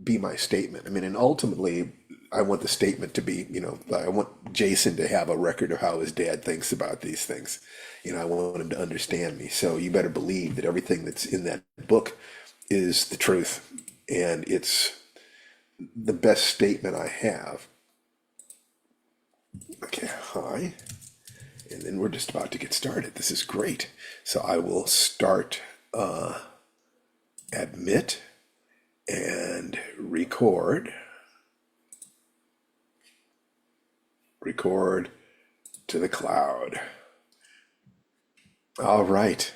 be my statement. I mean, and ultimately, I want the statement to be, I want Jason to have a record of how his dad thinks about these things. I want him to understand me. So you better believe that everything that's in that book is the truth. And it's the best statement I have. Okay, hi. And then we're just about to get started. This is great. So I will start admit and record. Record to the cloud. All right.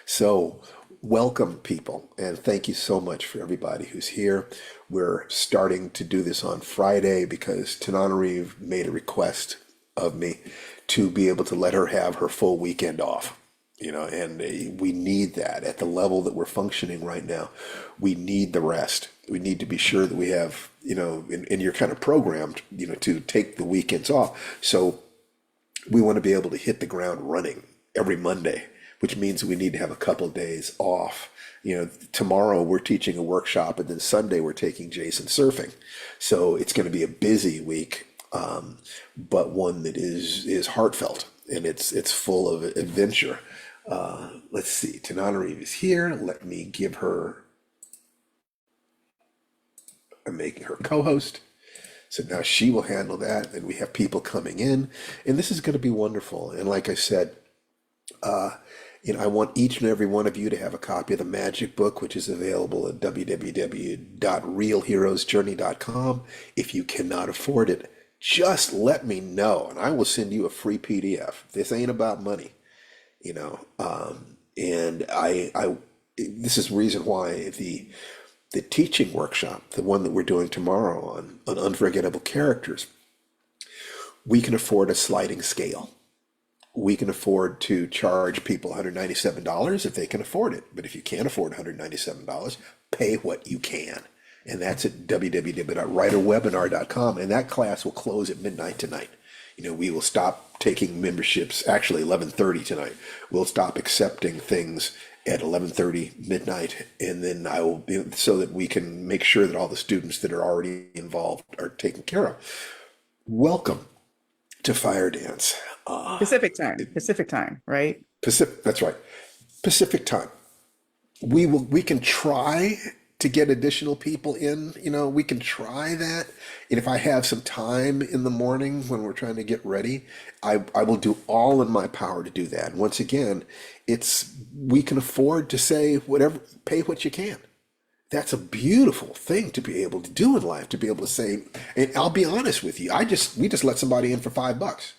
So, welcome, people, and thank you so much for everybody who's here. We're starting to do this on Friday because Tananarive made a request of me to be able to let her have her full weekend off. And we need that at the level that we're functioning right now. We need the rest. We need to be sure that we have, and you're kind of programmed, to take the weekends off. So we want to be able to hit the ground running every Monday, which means we need to have a couple days off. Tomorrow we're teaching a workshop, and then Sunday we're taking Jason surfing. So it's going to be a busy week, but one that is heartfelt, and it's full of adventure. Let's see, Tananarive is here. Let me give her. I'm making her co-host. So now she will handle that, and we have people coming in, and this is going to be wonderful. And like I said, I want each and every one of you to have a copy of the Magic Book, which is available at www.realheroesjourney.com. If you cannot afford it, just let me know, and I will send you a free PDF. This ain't about money, and this is the reason why the teaching workshop, the one that we're doing tomorrow on unforgettable characters, we can afford a sliding scale. We can afford to charge people $197 if they can afford it. But if you can't afford $197, pay what you can. And that's at www.writerwebinar.com. And that class will close at midnight tonight. We will stop taking memberships, actually 11:30 tonight. We'll stop accepting things at 11:30 midnight, and then I will be so that we can make sure that all the students that are already involved are taken care of. Welcome to Firedance. Pacific time, right? Pacific, that's right. Pacific time. We can try to get additional people in. We can try that. And if I have some time in the morning when we're trying to get ready, I will do all in my power to do that. And once again, we can afford to say whatever, pay what you can. That's a beautiful thing to be able to do in life, to be able to say, and I'll be honest with you, we just let somebody in for $5.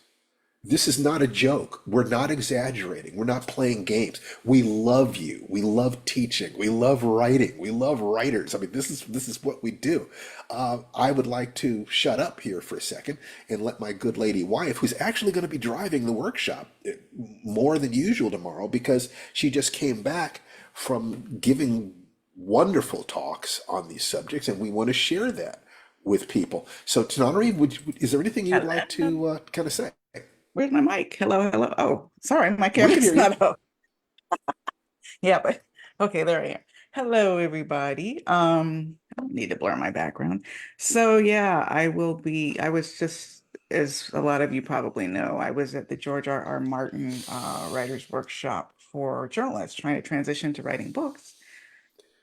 This is not a joke. We're not exaggerating. We're not playing games. We love you. We love teaching. We love writing. We love writers. I mean, this is what we do. I would like to shut up here for a second and let my good lady wife, who's actually going to be driving the workshop more than usual tomorrow because she just came back from giving wonderful talks on these subjects, and we want to share that with people. So, Tananari, is there anything you would like Hello. to kind of say? Where's my mic? Hello, hello. Oh, sorry, my We can camera's hear you. not up. Yeah, but okay, there I am. Hello, everybody. I don't need to blur my background. So yeah, I was just, as a lot of you probably know, I was at the George R. Martin Writers Workshop for journalists trying to transition to writing books.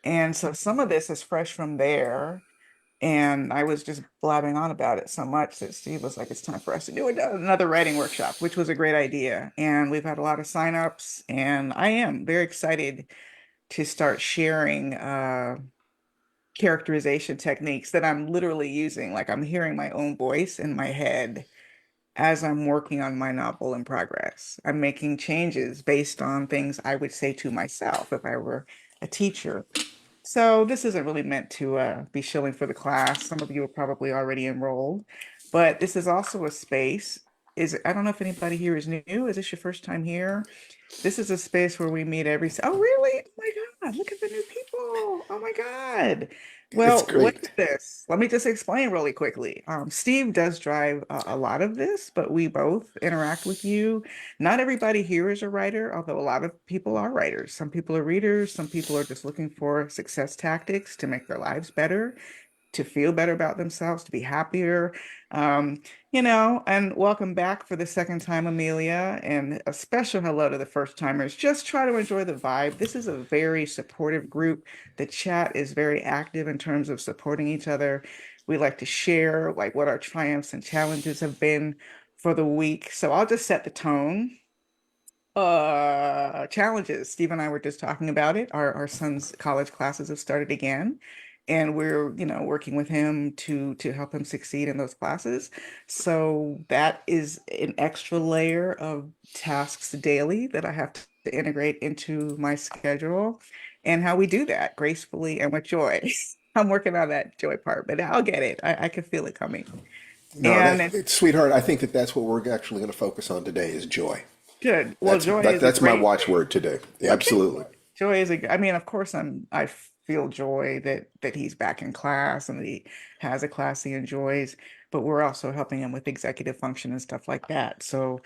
And so some of this is fresh from there. And I was just blabbing on about it so much that Steve was like, it's time for us to do another writing workshop, which was a great idea. And we've had a lot of signups, and I am very excited to start sharing characterization techniques that I'm literally using. Like I'm hearing my own voice in my head as I'm working on my novel in progress. I'm making changes based on things I would say to myself if I were a teacher. So this isn't really meant to be shilling for the class. Some of you are probably already enrolled, but this is also a space. I don't know if anybody here is new. Is this your first time here? This is a space where we meet oh, really? Oh my God, look at the new people. Oh my God. It's Well, what is great. this? Let me just explain really quickly. Steve does drive a lot of this, but we both interact with you. Not everybody here is a writer, although a lot of people are writers. Some people are readers, some people are just looking for success tactics to make their lives better. to feel better about themselves, to be happier. Um, and welcome back for the second time, Amelia, and a special hello to the first timers. Just try to enjoy the vibe. This is a very supportive group. The chat is very active in terms of supporting each other. We like to share like what our triumphs and challenges have been for the week. So I'll just set the tone. Challenges. Steve and I were just talking about it. Our son's college classes have started again, and we're, working with him to help him succeed in those classes. So that is an extra layer of tasks daily that I have to integrate into my schedule, and how we do that gracefully and with joy. I'm working on that joy part, but I'll get it. I can feel it coming. No, And sweetheart. I think that's what we're actually going to focus on today is joy. good. Well, joy is a That's my great. watchword today. Okay. Absolutely. Joy is I mean, of course, I feel joy that he's back in class and that he has a class he enjoys, but we're also helping him with executive function and stuff like that. So,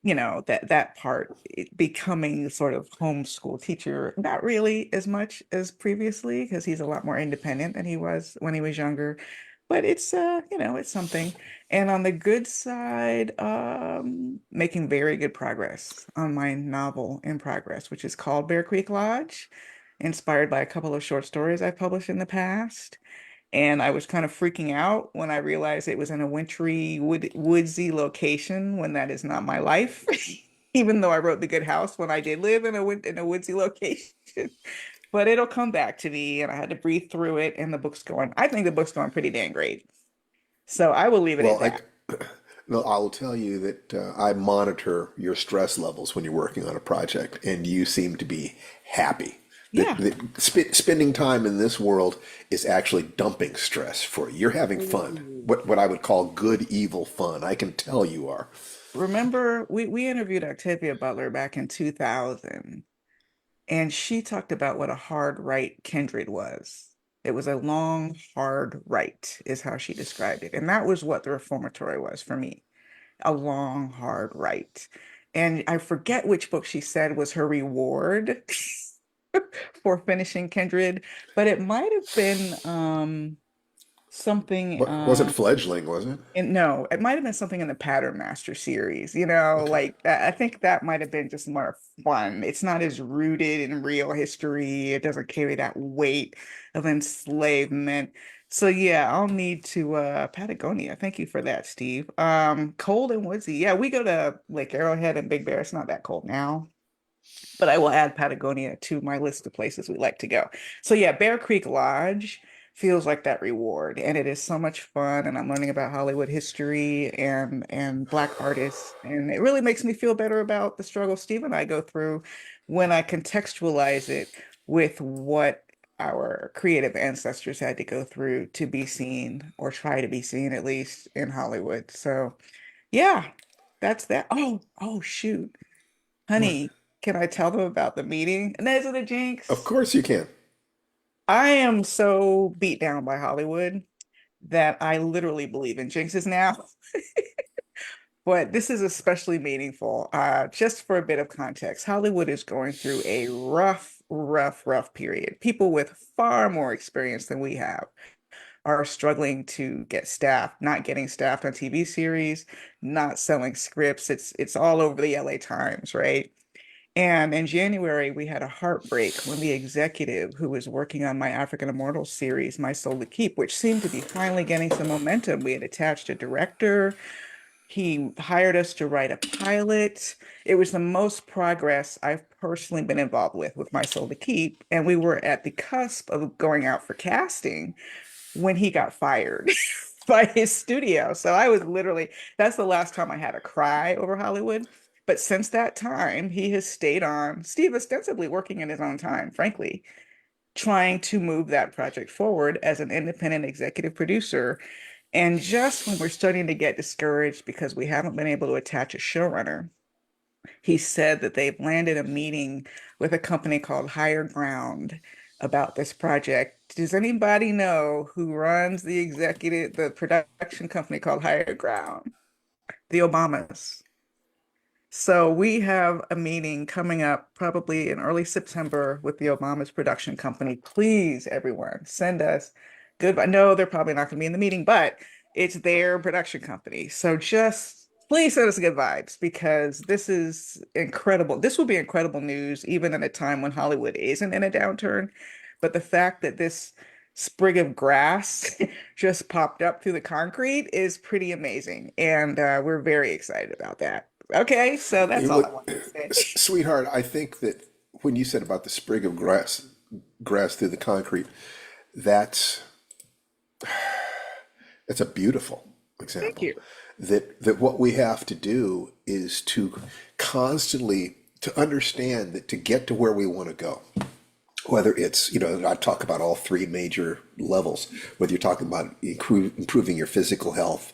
that part, becoming sort of homeschool teacher, not really as much as previously because he's a lot more independent than he was when he was younger. But it's it's something. And on the good side, making very good progress on my novel in progress, which is called Bear Creek Lodge, inspired by a couple of short stories I published in the past. And I was kind of freaking out when I realized it was in a wintry, woodsy location when that is not my life. Even though I wrote The Good House when I did live in a woodsy location. But it'll come back to me, and I had to breathe through it. And I think the book's going pretty dang great. So I will leave it at Well, that. no, I will tell you that I monitor your stress levels when you're working on a project, and you seem to be happy. Yeah. Spending time in this world is actually dumping stress for you. You're having fun. Ooh. What I would call good, evil fun. I can tell you are. Remember, we interviewed Octavia Butler back in 2000. And she talked about what a hard right kindred was. It was a long, hard right, is how she described it. And that was what the reformatory was for me, a long, hard right. And I forget which book she said was her reward for finishing Kindred, but it might have been something What wasn't fledgling, was it? and no, it might have been something in the Pattern Master series, Okay. like I think that might have been just more fun. It's not as rooted in real history. It doesn't carry that weight of enslavement. So yeah, I'll need to Patagonia. Thank you for that, Steve. Cold and woodsy. Yeah, we go to Lake Arrowhead and Big Bear. It's not that cold now, but I will add Patagonia to my list of places we like to go. So yeah, Bear Creek Lodge feels like that reward, and it is so much fun. And I'm learning about Hollywood history and Black artists, and it really makes me feel better about the struggle Steve and I go through when I contextualize it with what our creative ancestors had to go through to be seen, or try to be seen at least in Hollywood. So yeah, that's that. Oh shoot. What? Honey, can I tell them about the meeting? And is it a Of jinx? course you can. I am so beat down by Hollywood that I literally believe in jinxes now. But this is especially meaningful. Just for a bit of context, Hollywood is going through a rough, rough, rough period. People with far more experience than we have are struggling to get staff, not getting staffed on TV series, not selling scripts. It's all over the LA Times, right? And in January, we had a heartbreak when the executive who was working on my African Immortals series, My Soul to Keep, which seemed to be finally getting some momentum. We had attached a director. He hired us to write a pilot. It was the most progress I've personally been involved with My Soul to Keep. And we were at the cusp of going out for casting when he got fired by his studio. So I was literally, that's the last time I had a cry over Hollywood. But since that time, he has stayed on, Steve ostensibly working in his own time, frankly, trying to move that project forward as an independent executive producer. And just when we're starting to get discouraged because we haven't been able to attach a showrunner, he said that they've landed a meeting with a company called Higher Ground about this project. Does anybody know who runs the production company called Higher Ground? The Obamas. So we have a meeting coming up probably in early September with the Obamas production company. Please, everyone, send us good. I know they're probably not going to be in the meeting, but it's their production company. So just please send us good vibes because this is incredible. This will be incredible news, even in a time when Hollywood isn't in a downturn. But the fact that this sprig of grass just popped up through the concrete is pretty amazing. And we're very excited about that. Okay, so that's all I What, wanted to say. sweetheart, I think that when you said about the sprig of grass through the concrete, that's that's a beautiful Thank example. you. That what we have to do is to constantly to understand that to get to where we want to go, whether it's, I talk about all three major levels, whether you're talking about improving your physical health,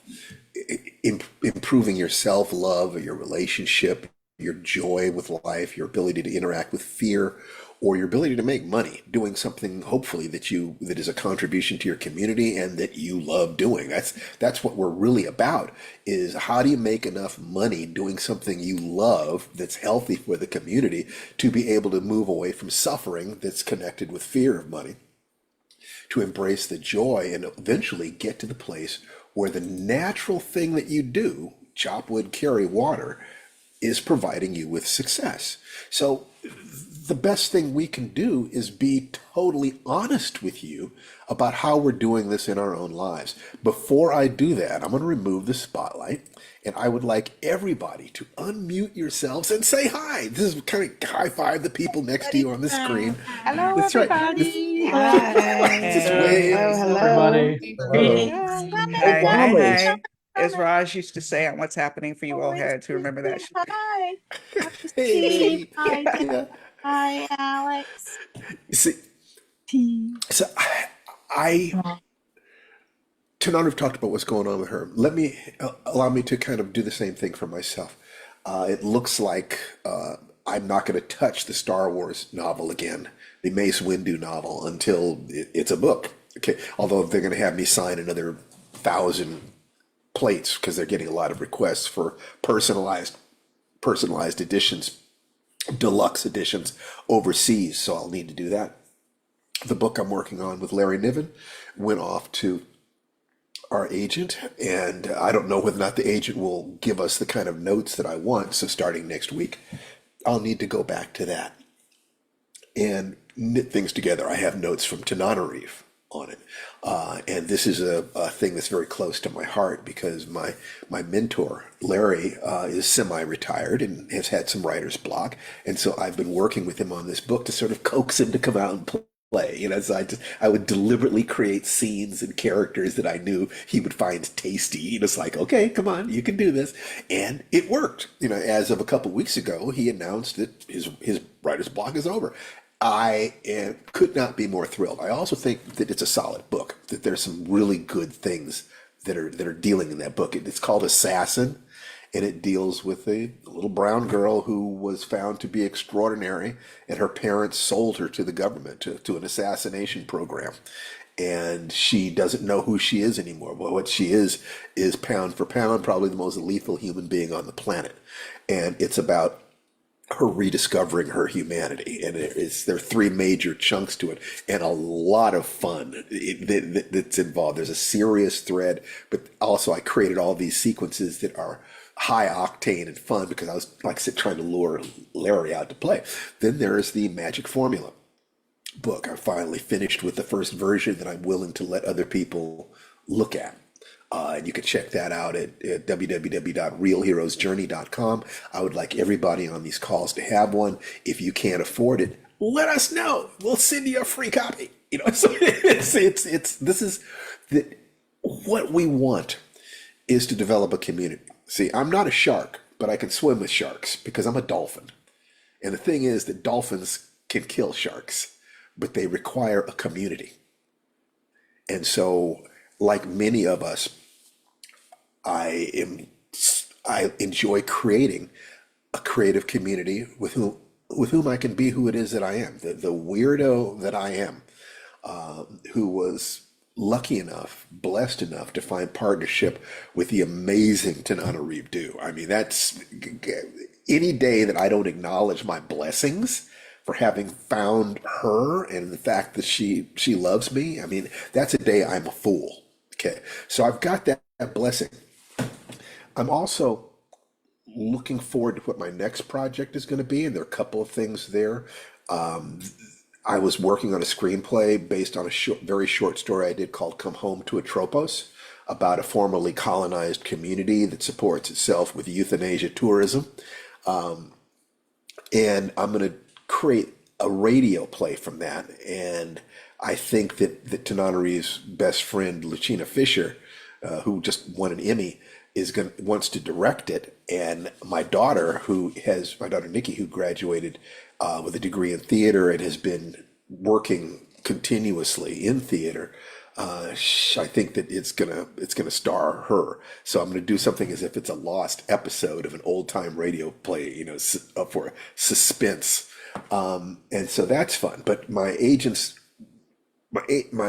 improving your self-love or your relationship, your joy with life, your ability to interact with fear, or your ability to make money doing something hopefully that is a contribution to your community and that you love doing. That's what we're really about, is how do you make enough money doing something you love that's healthy for the community to be able to move away from suffering that's connected with fear of money, to embrace the joy and eventually get to the place where the natural thing that you do, chop wood, carry water, is providing you with success. So the best thing we can do is be totally honest with you about how we're doing this in our own lives. Before I do that, I'm going to remove the spotlight, and I would like everybody to unmute yourselves and say hi. This is kind of high five the people next to you on the screen. Hello, That's right. everybody. Just Hi. wave. Hello, Hello, hello. everybody. Hello. Greetings. Hi, hi, Obamas. hi. As Raj used to say on What's Happening for You All Had to remember that. Hi. Hi, Hey, Steve. baby. Hi, Dan. Yeah. Hi, Alex. See, T. so I tonight we've talked about what's going on with her. Let me allow me to kind of do the same thing for myself. It looks like I'm not going to touch the Star Wars novel again, the Mace Windu novel, until it's a book. Okay, although they're going to have me sign another 1,000 plates because they're getting a lot of requests for personalized editions, deluxe editions overseas. So I'll need to do that. The book I'm working on with Larry Niven went off to our agent, and I don't know whether or not the agent will give us the kind of notes that I want. So starting next week, I'll need to go back to that and knit things together. I have notes from Tananarive on it, and this is a thing that's very close to my heart because my mentor Larry is semi-retired and has had some writer's block, and so I've been working with him on this book to sort of coax him to come out and play. So I would deliberately create scenes and characters that I knew he would find tasty. It's like, okay, come on, you can do this, and it worked. As of a couple weeks ago, he announced that his writer's block is over. Could not be more thrilled. I also think that it's a solid book. That there's some really good things that are dealing in that book. It's called Assassin, and it deals with a little brown girl who was found to be extraordinary, and her parents sold her to the government to an assassination program, and she doesn't know who she is anymore. But what she is pound for pound probably the most lethal human being on the planet, and it's about her rediscovering her humanity, and there are three major chunks to it, and a lot of fun that's involved. There's a serious thread, but also I created all these sequences that are high octane and fun because I was, like I said, trying to lure Larry out to play. Then there is the Magic Formula book. I finally finished with the first version that I'm willing to let other people look at. And you can check that out at www.realheroesjourney.com. I would like everybody on these calls to have one. If you can't afford it, let us know. We'll send you a free copy. So this is what we want is to develop a community. See, I'm not a shark, but I can swim with sharks because I'm a dolphin. And the thing is that dolphins can kill sharks, but they require a community. And so, like many of us, I enjoy creating a creative community with whom I can be who it is that I am, the weirdo that I am, who was lucky enough, blessed enough to find partnership with the amazing Tananarive. I mean, that's any day that I don't acknowledge my blessings, for having found her and the fact that she loves me. I mean, that's a day I'm a fool. Okay, so I've got that blessing. I'm also looking forward to what my next project is going to be, and there are a couple of things there. I was working on a screenplay based on a very short story I did called "Come Home to Atropos," about a formerly colonized community that supports itself with euthanasia tourism. And I'm going to create a radio play from that. And I think that Tananari's best friend, Lucina Fisher, who just won an Emmy, wants to direct it. And my daughter Nikki, who graduated with a degree in theater and has been working continuously in theater. I think that it's gonna star her. So I'm gonna do something as if it's a lost episode of an old time radio play, for suspense. And so that's fun. But my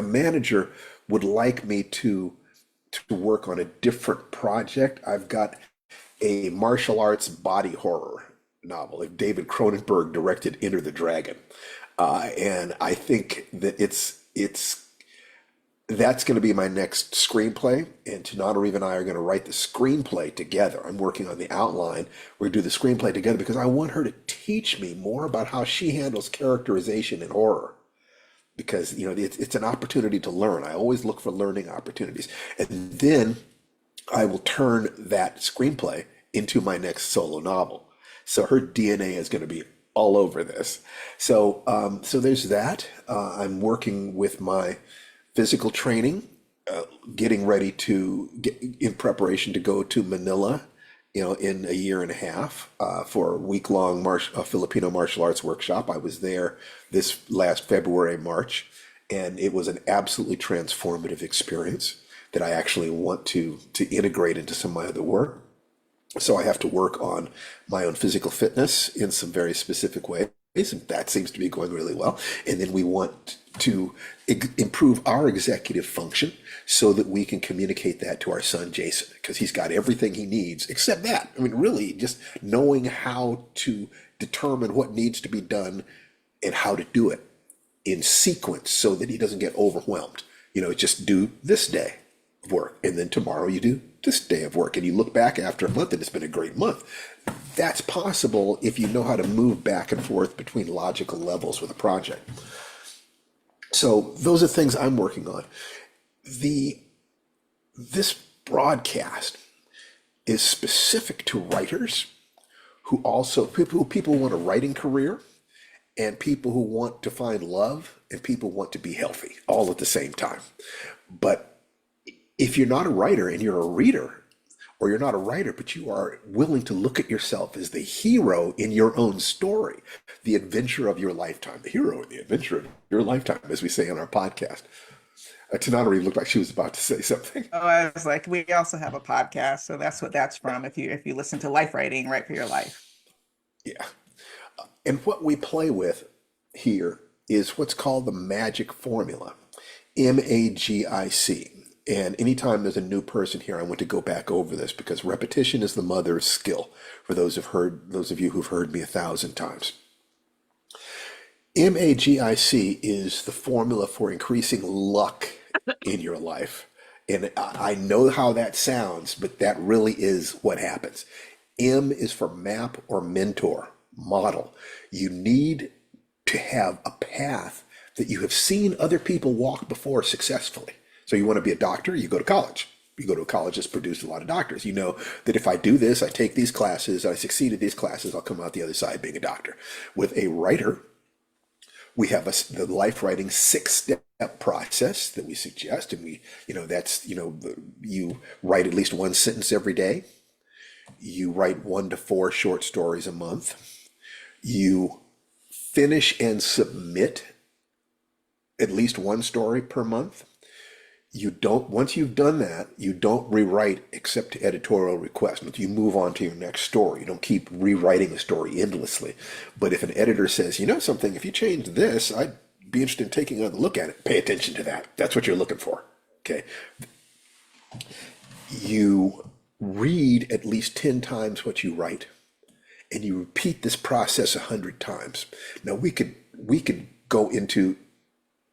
manager would like me to work on a different project. I've got a martial arts body horror novel. If David Cronenberg directed Enter the Dragon, and I think that it's that's going to be my next screenplay, and Tananarive and I are going to write the screenplay together. I'm working on the outline. We're going to do the screenplay together because I want her to teach me more about how she handles characterization in horror. Because it's an opportunity to learn. I always look for learning opportunities, and then I will turn that screenplay into my next solo novel. So her DNA is going to be all over this. So there's that. I'm working with my physical training, getting ready to get in preparation to go to Manila, in a year and a half, for a week-long Filipino martial arts workshop. I was there this last February, March, and it was an absolutely transformative experience that I actually want to integrate into some of my other work. So I have to work on my own physical fitness in some very specific ways, and that seems to be going really well. And then we want to improve our executive function so that we can communicate that to our son Jason, because he's got everything he needs except that. I mean, really, just knowing how to determine what needs to be done and how to do it in sequence so that he doesn't get overwhelmed. Just do this day of work, and then tomorrow you do this day of work, and you look back after a month and it's been a great month. That's possible if you know how to move back and forth between logical levels with a project. So those are things I'm working on. This broadcast is specific to writers people who want a writing career, and people who want to find love, and people who want to be healthy all at the same time. But if you're not a writer and you're a reader, or you're not a writer, but you are willing to look at yourself as the hero in your own story, the adventure of your lifetime, the hero in the adventure of your lifetime, as we say on our podcast. Tananari looked like she was about to say something. Oh, I was like, we also have a podcast, so that's what that's from. If you listen to Life Writing, Write for Your Life. Yeah. And what we play with here is what's called the magic formula, MAGIC. And anytime there's a new person here, I want to go back over this because repetition is the mother of skill, for those of you who've heard me 1,000 times. MAGIC is the formula for increasing luck in your life. And I know how that sounds, but that really is what happens. M is for map or mentor, model. You need to have a path that you have seen other people walk before successfully. So you want to be a doctor, you go to college. You go to a college that's produced a lot of doctors. You know that if I do this, I take these classes, I succeed at these classes, I'll come out the other side being a doctor. With a writer, we have the life writing 6-step process that we suggest, and you write at least one sentence every day. You write 1 to 4 short stories a month. You finish and submit at least 1 story per month. Once you've done that, you don't rewrite except to editorial request. You move on to your next story. You don't keep rewriting a story endlessly. But if an editor says, something, if you change this, I'd be interested in taking another look at it. Pay attention to that. That's what you're looking for. Okay. You read at least 10 times what you write, and you repeat this process 100 times. Now we could go into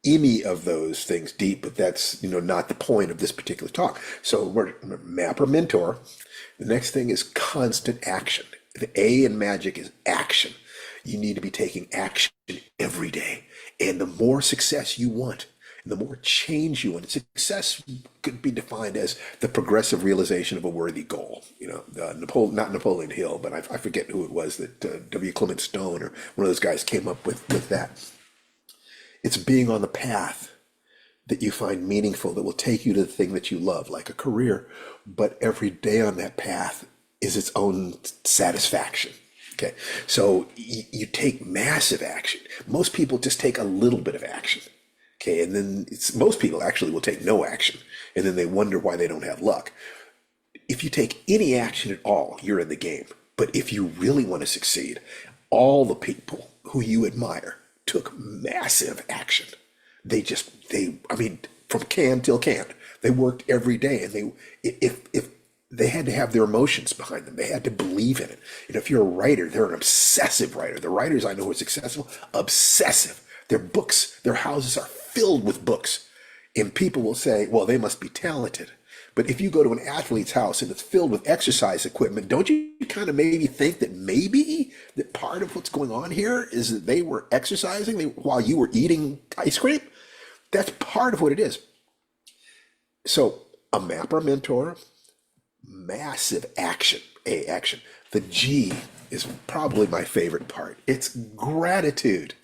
any of those things deep, but that's not the point of this particular talk. So we're map or mentor. The next thing is constant action. The A in magic is action. You need to be taking action every day. And the more success you want, and the more change you want, success could be defined as the progressive realization of a worthy goal. Not Napoleon Hill, but I forget who it was that W. Clement Stone or one of those guys came up with that. It's being on the path that you find meaningful, that will take you to the thing that you love, like a career. But every day on that path is its own satisfaction. Okay, so you take massive action. Most people just take a little bit of action. Okay, and then most people actually will take no action, and then they wonder why they don't have luck. If you take any action at all, you're in the game. But if you really want to succeed, all the people who you admire took massive action. I mean, from can till can. They worked every day, and if they had to have their emotions behind them, they had to believe in it. And if you're a writer, they're an obsessive writer. The writers I know who are successful, obsessive. Their books, their houses are filled with books. And people will say, well, they must be talented. But if you go to an athlete's house and it's filled with exercise equipment, don't you kind of maybe think that maybe that part of what's going on here is that they were exercising while you were eating ice cream? That's part of what it is. So a mapper mentor, massive action, action. The G is probably my favorite part. It's gratitude.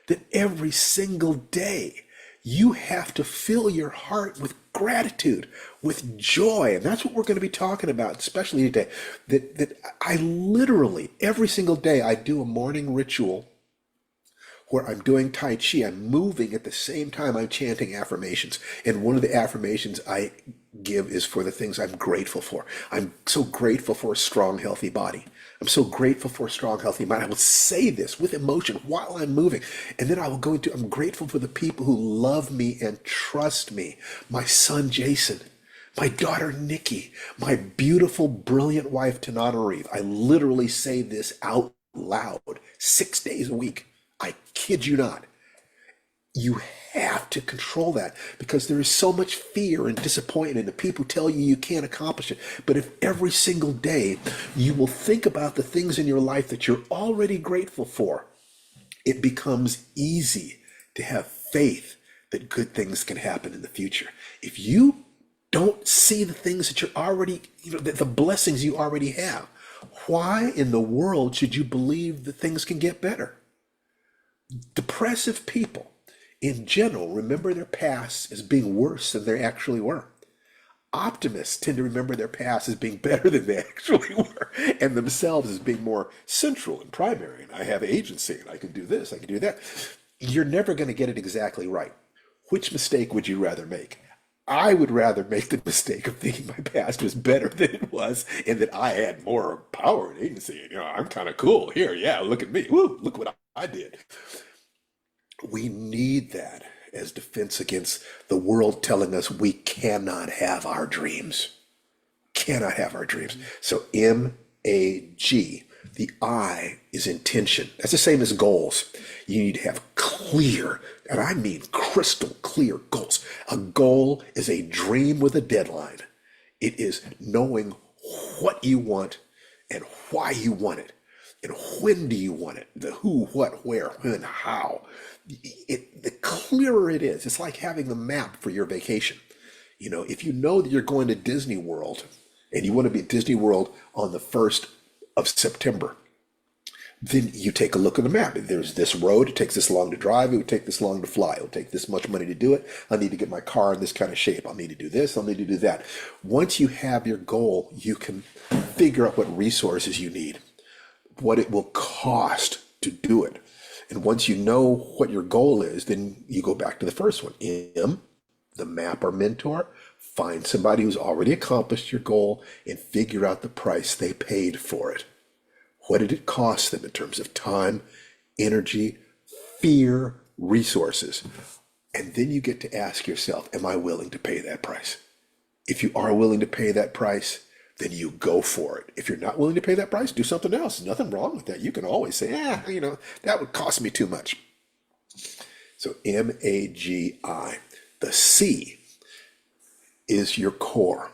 That every single day you have to fill your heart with gratitude, with joy. And that's what we're going to be talking about, especially today. That I literally, every single day, I do a morning ritual where I'm doing Tai Chi. I'm moving at the same time I'm chanting affirmations. And one of the affirmations I give is for the things I'm grateful for. I'm so grateful for a strong, healthy body. I'm so grateful for a strong, healthy mind. I will say this with emotion while I'm moving. And then I will go into, I'm grateful for the people who love me and trust me. My son, Jason. My daughter, Nikki. My beautiful, brilliant wife, Tanana Reeve. I literally say this out loud 6 days a week. I kid you not. You have to control that because there is so much fear and disappointment and people tell you you can't accomplish it. But if every single day you will think about the things in your life that you're already grateful for, it becomes easy to have faith that good things can happen in the future. If you don't see the things that you're already, the blessings you already have, why in the world should you believe that things can get better? Depressive people in general remember their past as being worse than they actually were. Optimists tend to remember their past as being better than they actually were, and themselves as being more central and primary. And I have agency, and I can do this, I can do that. You're never going to get it exactly right. Which mistake would you rather make? I would rather make the mistake of thinking my past was better than it was, and that I had more power and agency. I'm kind of cool here. Yeah, look at me. Woo, look what I did. We need that as defense against the world telling us we cannot have our dreams. Cannot have our dreams. So MAG, the I is intention. That's the same as goals. You need to have clear, and I mean crystal clear goals. A goal is a dream with a deadline. It is knowing what you want and why you want it. And when do you want it? The who, what, where, when, how. The clearer it is, it's like having the map for your vacation. If you know that you're going to Disney World and you want to be at Disney World on the 1st of September, then you take a look at the map. There's this road, it takes this long to drive, it would take this long to fly, it will take this much money to do it. I need to get my car in this kind of shape. I'll need to do this, I'll need to do that. Once you have your goal, you can figure out what resources you need, what it will cost to do it. And once you know what your goal is, then you go back to the first one. M, the map or mentor, find somebody who's already accomplished your goal and figure out the price they paid for it. What did it cost them in terms of time, energy, fear, resources? And then you get to ask yourself, am I willing to pay that price? If you are willing to pay that price, then you go for it. If you're not willing to pay that price, do something else. There's nothing wrong with that. You can always say, that would cost me too much. So MAGI. The C is your core.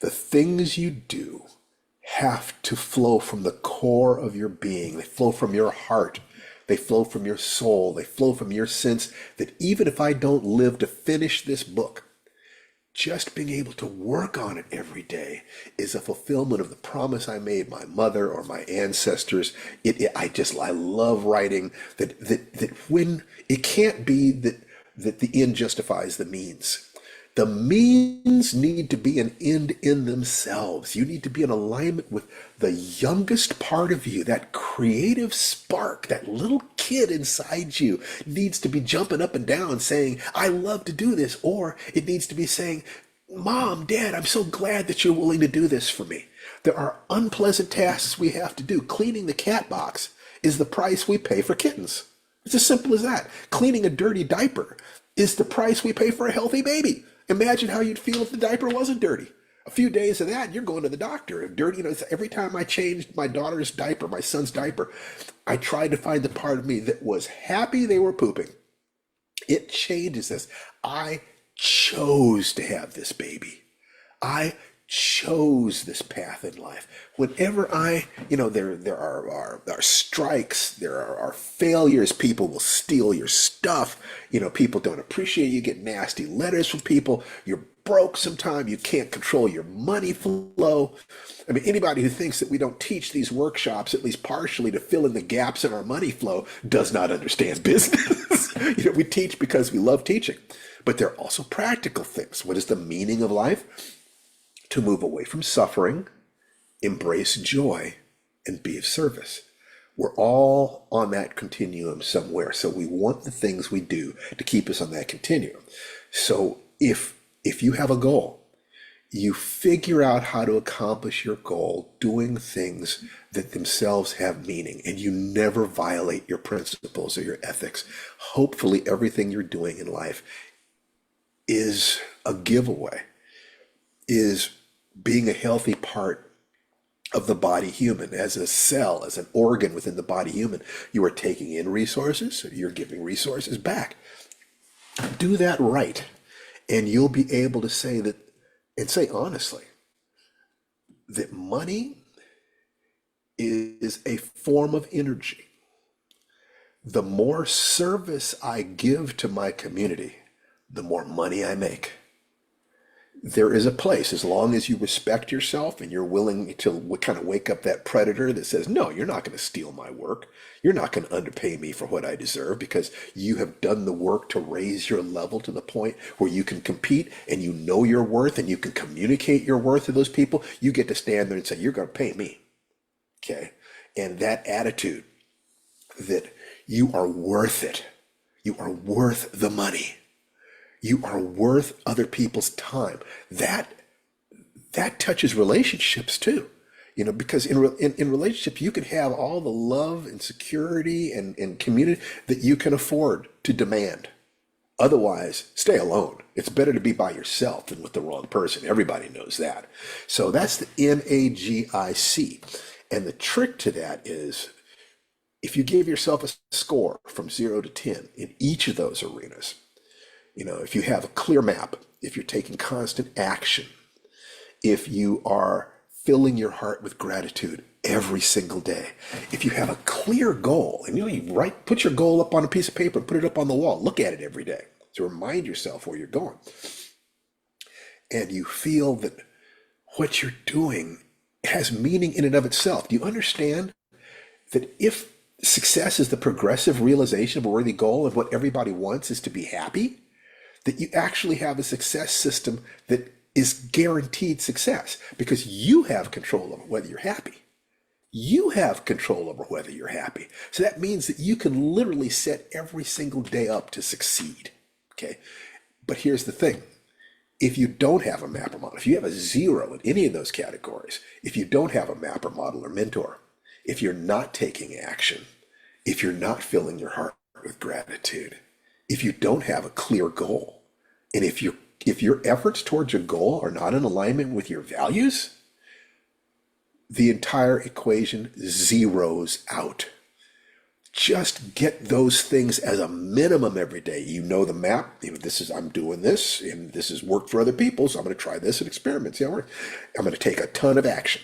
The things you do have to flow from the core of your being. They flow from your heart. They flow from your soul. They flow from your sense that even if I don't live to finish this book, just being able to work on it every day is a fulfillment of the promise I made my mother or my ancestors. I love writing that when it can't be that the end justifies the means. The means need to be an end in themselves. You need to be in alignment with the youngest part of you, that creative spark, that little kid inside you needs to be jumping up and down saying, I love to do this. Or it needs to be saying, Mom, Dad, I'm so glad that you're willing to do this for me. There are unpleasant tasks we have to do. Cleaning the cat box is the price we pay for kittens. It's as simple as that. Cleaning a dirty diaper is the price we pay for a healthy baby. Imagine how you'd feel if the diaper wasn't dirty. A few days of that, you're going to the doctor. If dirty, every time I changed my daughter's diaper, my son's diaper, I tried to find the part of me that was happy they were pooping. It changes this. I chose to have this baby. I chose this path in life. Whenever there are strikes, there are failures, people will steal your stuff, people don't appreciate you, get nasty letters from people, you're broke sometime, you can't control your money flow. I mean, anybody who thinks that we don't teach these workshops, at least partially, to fill in the gaps in our money flow does not understand business. We teach because we love teaching, but there are also practical things. What is the meaning of life? To move away from suffering, embrace joy, and be of service. We're all on that continuum somewhere. So we want the things we do to keep us on that continuum. So if you have a goal, you figure out how to accomplish your goal doing things that themselves have meaning, and you never violate your principles or your ethics. Hopefully everything you're doing in life is a giveaway, is being a healthy part of the body human. As a cell, as an organ within the body human, you are taking in resources, you're giving resources back. Do that right, and you'll be able to say that, and say honestly, that money is a form of energy. The more service I give to my community, the more money I make. There is a place, as long as you respect yourself and you're willing to kind of wake up that predator that says, no, you're not going to steal my work. You're not going to underpay me for what I deserve, because you have done the work to raise your level to the point where you can compete and you know your worth and you can communicate your worth to those people. You get to stand there and say, you're going to pay me. Okay. And that attitude that you are worth it. You are worth the money. You are worth other people's time. That touches relationships too, because in relationships you can have all the love and security and community that you can afford to demand. Otherwise, stay alone. It's better to be by yourself than with the wrong person. Everybody knows that. So that's the MAGIC, and the trick to that is, if you gave yourself a score from 0 to 10 in each of those arenas. If you have a clear map, if you're taking constant action, if you are filling your heart with gratitude every single day, if you have a clear goal, and you put your goal up on a piece of paper, put it up on the wall, look at it every day to remind yourself where you're going. And you feel that what you're doing has meaning in and of itself. Do you understand that if success is the progressive realization of a worthy goal and what everybody wants is to be happy, that you actually have a success system that is guaranteed success, because you have control over whether you're happy. You have control over whether you're happy. So that means that you can literally set every single day up to succeed. Okay. But here's the thing. If you don't have a map or model, if you have a 0 in any of those categories, if you don't have a map or model or mentor, if you're not taking action, if you're not filling your heart with gratitude, if you don't have a clear goal, and if you're if your efforts towards a goal are not in alignment with your values, the entire equation zeroes out. Just get those things as a minimum every day. You know the map. This is, I'm doing this, and this has worked for other people, so I'm going to try this and experiment. See how it works. I'm going to take a ton of action.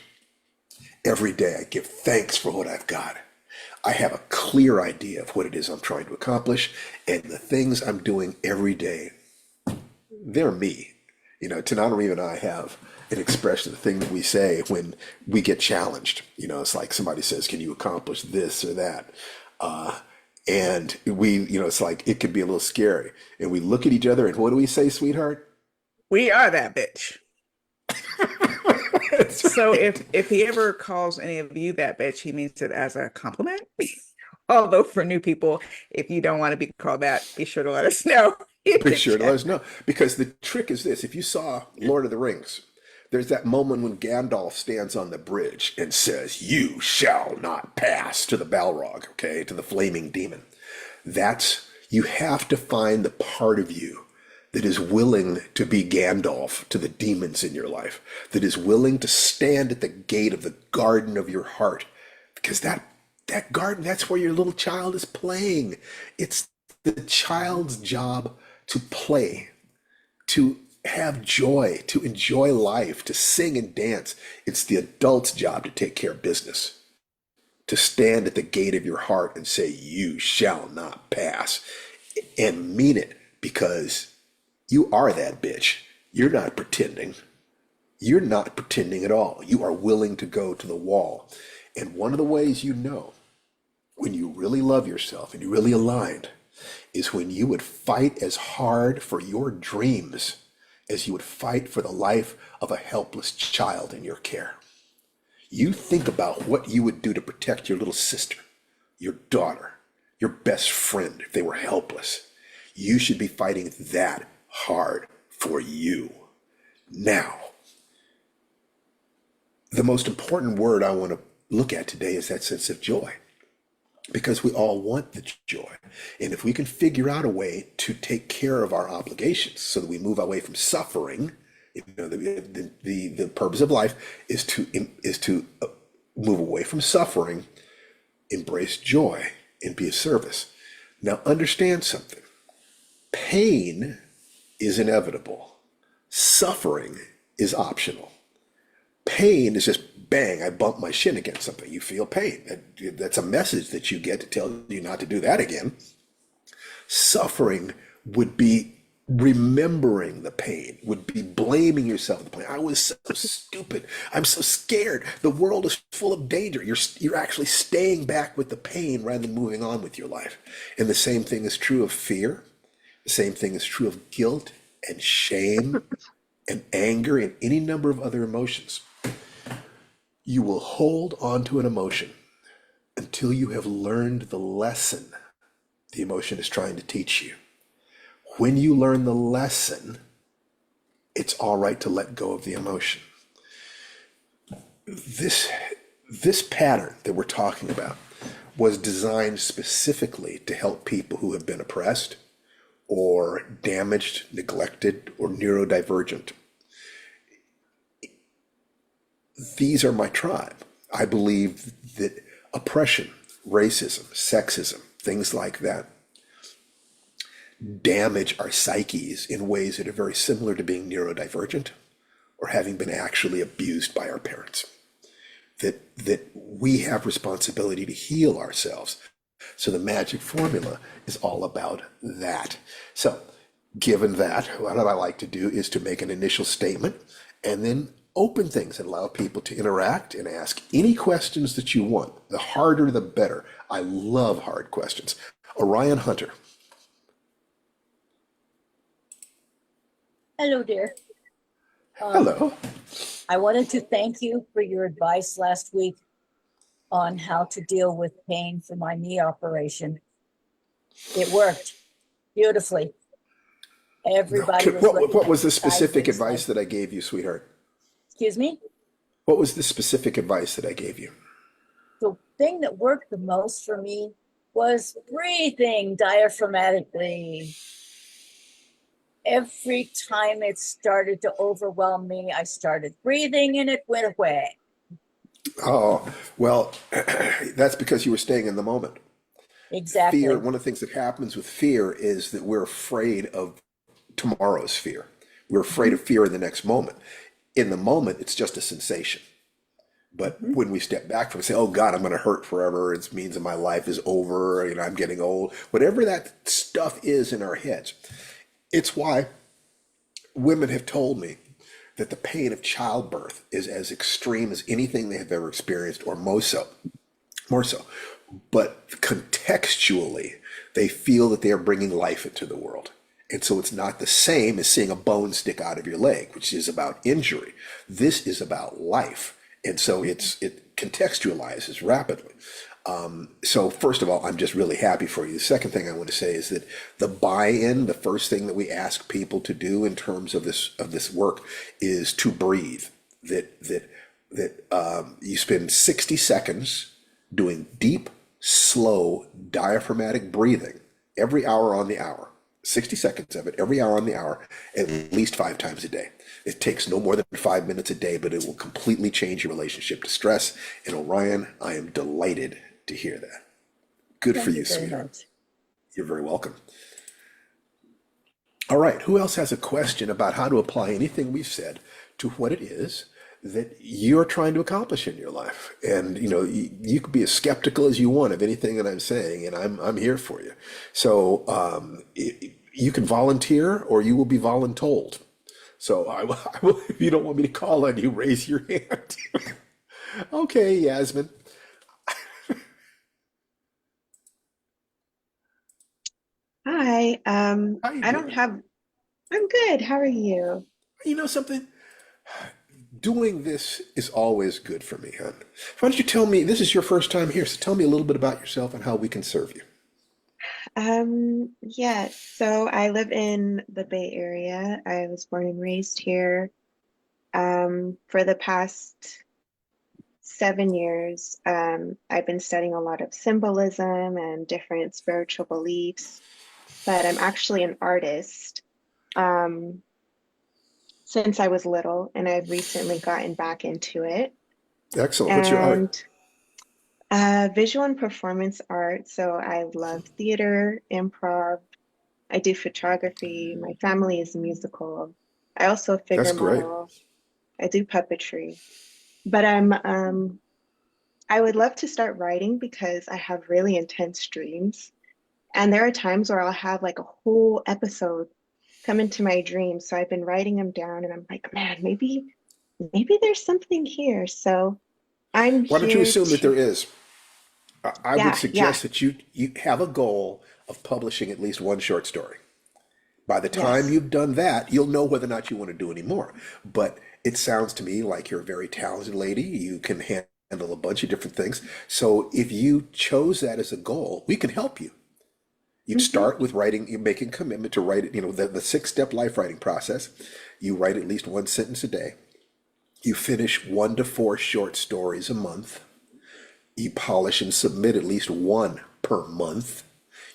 Every day I give thanks for what I've got. I have a clear idea of what it is I'm trying to accomplish, and the things I'm doing every day, they're me. Tananarive and I have an expression, the thing that we say when we get challenged. It's like somebody says, can you accomplish this or that? And it's like, it could be a little scary. And we look at each other and what do we say, sweetheart? We are that bitch. That's So right. if he ever calls any of you that bitch, he means it as a compliment. Although for new people, if you don't want to be called that, be sure to let us know in Be the sure to let chat. us know. Because the trick is this. If you saw Lord of the Rings, there's that moment when Gandalf stands on the bridge and says, you shall not pass to the Balrog, okay, to the flaming demon. You have to find the part of you that is willing to be Gandalf to the demons in your life, that is willing to stand at the gate of the garden of your heart, because that garden, that's where your little child is playing. It's the child's job to play, to have joy, to enjoy life, to sing and dance. It's the adult's job to take care of business, to stand at the gate of your heart and say, you shall not pass, and mean it, because you are that bitch. You're not pretending. You're not pretending at all. You are willing to go to the wall. And one of the ways you know when you really love yourself and you're really aligned is when you would fight as hard for your dreams as you would fight for the life of a helpless child in your care. You think about what you would do to protect your little sister, your daughter, your best friend if they were helpless. You should be fighting that hard for you. Now, the most important word I want to look at today is that sense of joy, because we all want the joy. And if we can figure out a way to take care of our obligations so that we move away from suffering, the purpose of life is to move away from suffering, embrace joy, and be of service. Now, understand something. Pain is inevitable. Suffering is optional. Pain is just bang, I bumped my shin against something. You feel pain. That's a message that you get to tell you not to do that again. Suffering would be remembering the pain, would be blaming yourself for the pain. I was so stupid. I'm so scared. The world is full of danger. You're actually staying back with the pain rather than moving on with your life. And the same thing is true of fear. The same thing is true of guilt and shame and anger and any number of other emotions. You will hold on to an emotion until you have learned the lesson the emotion is trying to teach you. When you learn the lesson, it's all right to let go of the emotion. This pattern that we're talking about was designed specifically to help people who have been oppressed or damaged, neglected, or neurodivergent. These are my tribe. I believe that oppression, racism, sexism, things like that damage our psyches in ways that are very similar to being neurodivergent or having been actually abused by our parents. That we have responsibility to heal ourselves. So the magic formula is all about that. So given that, what I like to do is to make an initial statement and then open things and allow people to interact and ask any questions that you want. The harder, the better. I love hard questions. Orion Hunter. Hello, dear. Hello. I wanted to thank you for your advice last week on how to deal with pain for my knee operation. It worked beautifully. Everybody was looking What at was me the specific sideways advice like, that I gave you, sweetheart? excuse me? What was the specific advice that I gave you? The thing that worked the most for me was breathing diaphragmatically every time it started to overwhelm me, I started breathing and it went away. Oh, well, that's because you were staying in the moment. Fear, Exactly. one of the things that happens with fear is that we're afraid of tomorrow's fear. We're afraid Mhm, of fear in the next moment. In the moment, it's just a sensation. But mhm. when we step back from it, say, "Oh God, I'm going to hurt forever. It means that my life is over. I'm getting old." Whatever that stuff is in our heads, it's why women have told me that the pain of childbirth is as extreme as anything they have ever experienced, or more so. But contextually, they feel that they are bringing life into the world. And so it's not the same as seeing a bone stick out of your leg, which is about injury. This is about life. And so it contextualizes rapidly. So first of all, I'm just really happy for you. The second thing I want to say is that the buy-in, the first thing that we ask people to do in terms of this work is to breathe. That you spend 60 seconds doing deep, slow, diaphragmatic breathing every hour on the hour. 60 seconds of it every hour on the hour, at least 5 times a day. It takes no more than 5 minutes a day, but it will completely change your relationship to stress. And Orion, I am delighted to hear that. Good for Thank you you, very sweetheart. much. You're very welcome. All right, who else has a question about how to apply anything we've said to what it is that you're trying to accomplish in your life? And you could be as skeptical as you want of anything that I'm saying, and I'm here for you. So you can volunteer, or you will be voluntold. So I will, if you don't want me to call on you, raise your hand. Okay, Yasmin. Hi. How you I don't doing? have, I'm good. How are you? You know something? Doing this is always good for me, hon. Why don't you tell me, this is your first time here, so tell me a little bit about yourself and how we can serve you. Yes. So I live in the Bay Area. I was born and raised here. For the past 7 years, I've been studying a lot of symbolism and different spiritual beliefs, but I'm actually an artist. Um, since I was little, and I've recently gotten back into it. Excellent. What's your art? And visual and performance art. So I love theater, improv. I do photography. My family is musical. I also That's figure great. model. I do puppetry. But I would love to start writing because I have really intense dreams. And there are times where I'll have like a whole episode come into my dreams. So I've been writing them down and I'm like, man, maybe there's something here. So I'm Why don't you here assume that to, there is? I would yeah, suggest that you have a goal of publishing at least one short story. By the time yes. you've done that, you'll know whether or not you want to do any more. But it sounds to me like you're a very talented lady. You can handle a bunch of different things. So if you chose that as a goal, we can help you. You'd Hmm. start with writing, you're making commitment to write it, the 6 step life writing process. You write at least one sentence a day. You finish 1 to 4 short stories a month. You polish and submit at least one per month.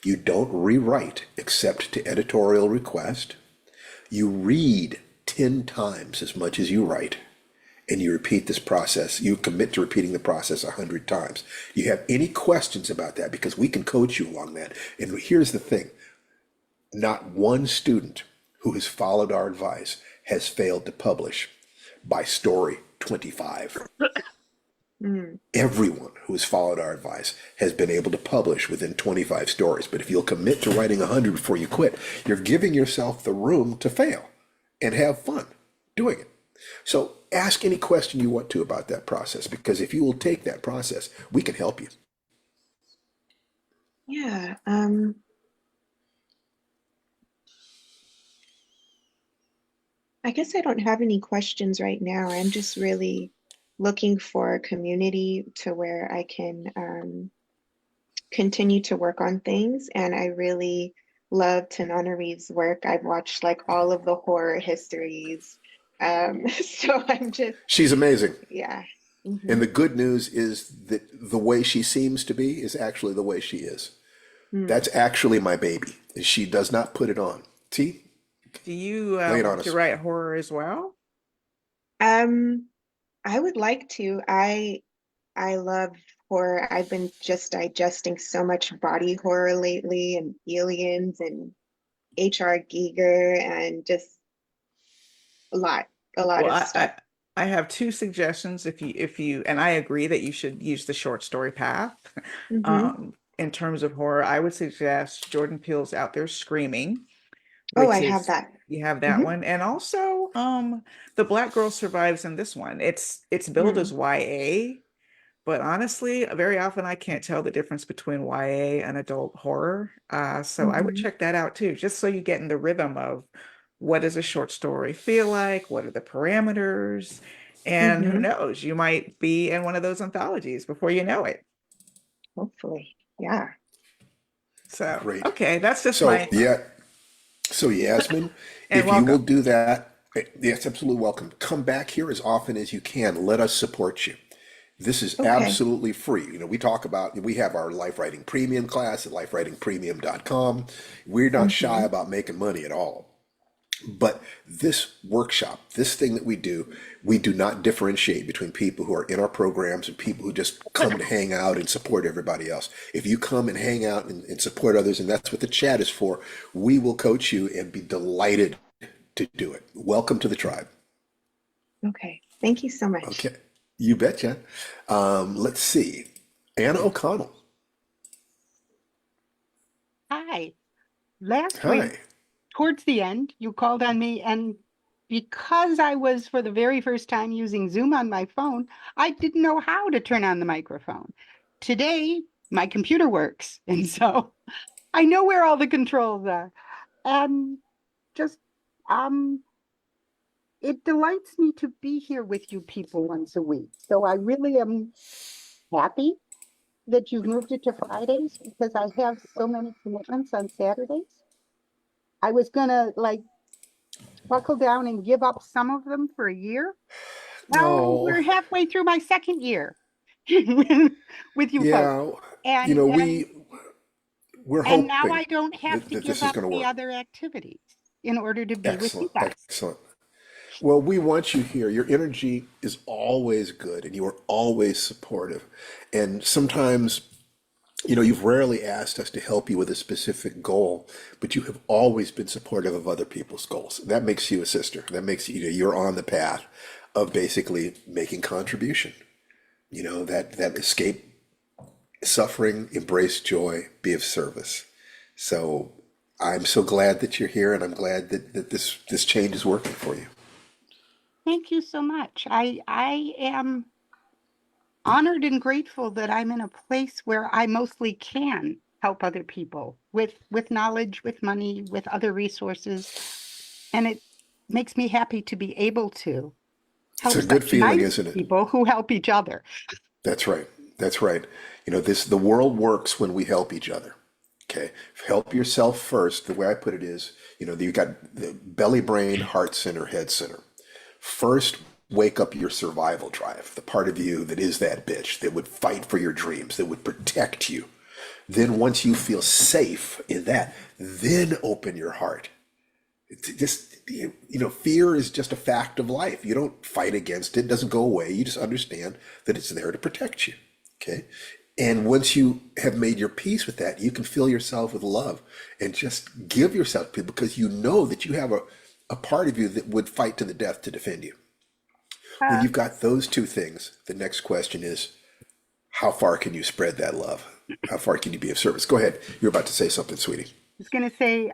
You don't rewrite except to editorial request. You read 10 times as much as you write, and you repeat this process. You commit to repeating the process 100 times. You have any questions about that, because we can coach you along that. And here's the thing, not one student who has followed our advice has failed to publish by story 25. Mm. Everyone who has followed our advice has been able to publish within 25 stories. But if you'll commit to writing 100 before you quit, you're giving yourself the room to fail and have fun doing it. So ask any question you want to about that process, because if you will take that process, we can help you. Yeah. I guess I don't have any questions right now. I'm just really looking for a community to where I can continue to work on things. And I really love Tanana Reeves' work. I've watched like all of the horror histories. So I'm just, She's amazing. yeah. And Hmm. the good news is that the way she seems to be is actually the way she is. Hmm. That's actually my baby. She does not put it on. See? Do you Lay it on want to us. write horror as well? Um, I would like to. I love horror. I've been just digesting so much body horror lately and aliens and H.R. Giger and just a lot, a lot Well, of stuff. I have two suggestions if you and I agree that you should use the short story path. Hmm. In terms of horror, I would suggest Jordan Peele's Out There Screaming, Oh, which I have is that. you have that Hmm. one, and also The Black Girl Survives in this one. It's billed as Mm. YA, but honestly, very often I can't tell the difference between YA and adult horror. So I would Hmm. check that out too, just so you get in the rhythm of what does a short story feel like? What are the parameters? And who Hmm. knows, you might be in one of those anthologies before you know it. Hopefully. Yeah. So, Great. okay, that's just So my yeah, so Yasmin, and if you will welcome. do that, yes, absolutely welcome. Come back here as often as you can. Let us support you. This is Okay. absolutely free. We talk about, we have our Life Writing Premium class at lifewritingpremium.com. We're not shy Hmm. about making money at all. But this workshop, this thing that we do not differentiate between people who are in our programs and people who just come to hang out and support everybody else. If you come and hang out and support others, and that's what the chat is for, we will coach you and be delighted to do it. Welcome to the tribe. Okay. Thank you so much. Okay, you betcha. Let's see. Anna O'Connell. Hi. Last week, Hi. towards the end, you called on me, and because I was for the very first time using Zoom on my phone, I didn't know how to turn on the microphone. Today, my computer works, and so I know where all the controls are. And just, um, it delights me to be here with you people once a week. So I really am happy that you've moved it to Fridays because I have so many commitments on Saturdays. I was gonna like buckle down and give up some of them for a year. Well, Oh, we're halfway through my second year with you folks. yeah. You And know, and we're and now hoping I don't have to that give this is up going to the work. other activities in order to be with you Excellent, guys. excellent. Well, we want you here. Your energy is always good and you are always supportive. And sometimes, you've rarely asked us to help you with a specific goal, but you have always been supportive of other people's goals. That makes you a sister. That makes you're on the path of basically making contribution. That escape suffering, embrace joy, be of service. So I'm so glad that you're here and I'm glad that this change is working for you. Thank you so much. I am honored and grateful that I'm in a place where I mostly can help other people with knowledge, with money, with other resources, and it makes me happy to be able to It's help a good such feeling, nice isn't it? people who help each other. That's right. That's right. The world works when we help each other. Okay. Help yourself first. The way I put it is, you got the belly, brain, heart center, head center. First, wake up your survival drive, the part of you that is that bitch that would fight for your dreams, that would protect you. Then once you feel safe in that, then open your heart. It's just, fear is just a fact of life. You don't fight against it. It doesn't go away. You just understand that it's there to protect you. Okay. And once you have made your peace with that, you can fill yourself with love and just give yourself to people because you know that you have a part of you that would fight to the death to defend you. When I you've got those two things, the next question is, how far can you spread that love? How far can you be of service? Go ahead. You're about to say something, sweetie. was going to say,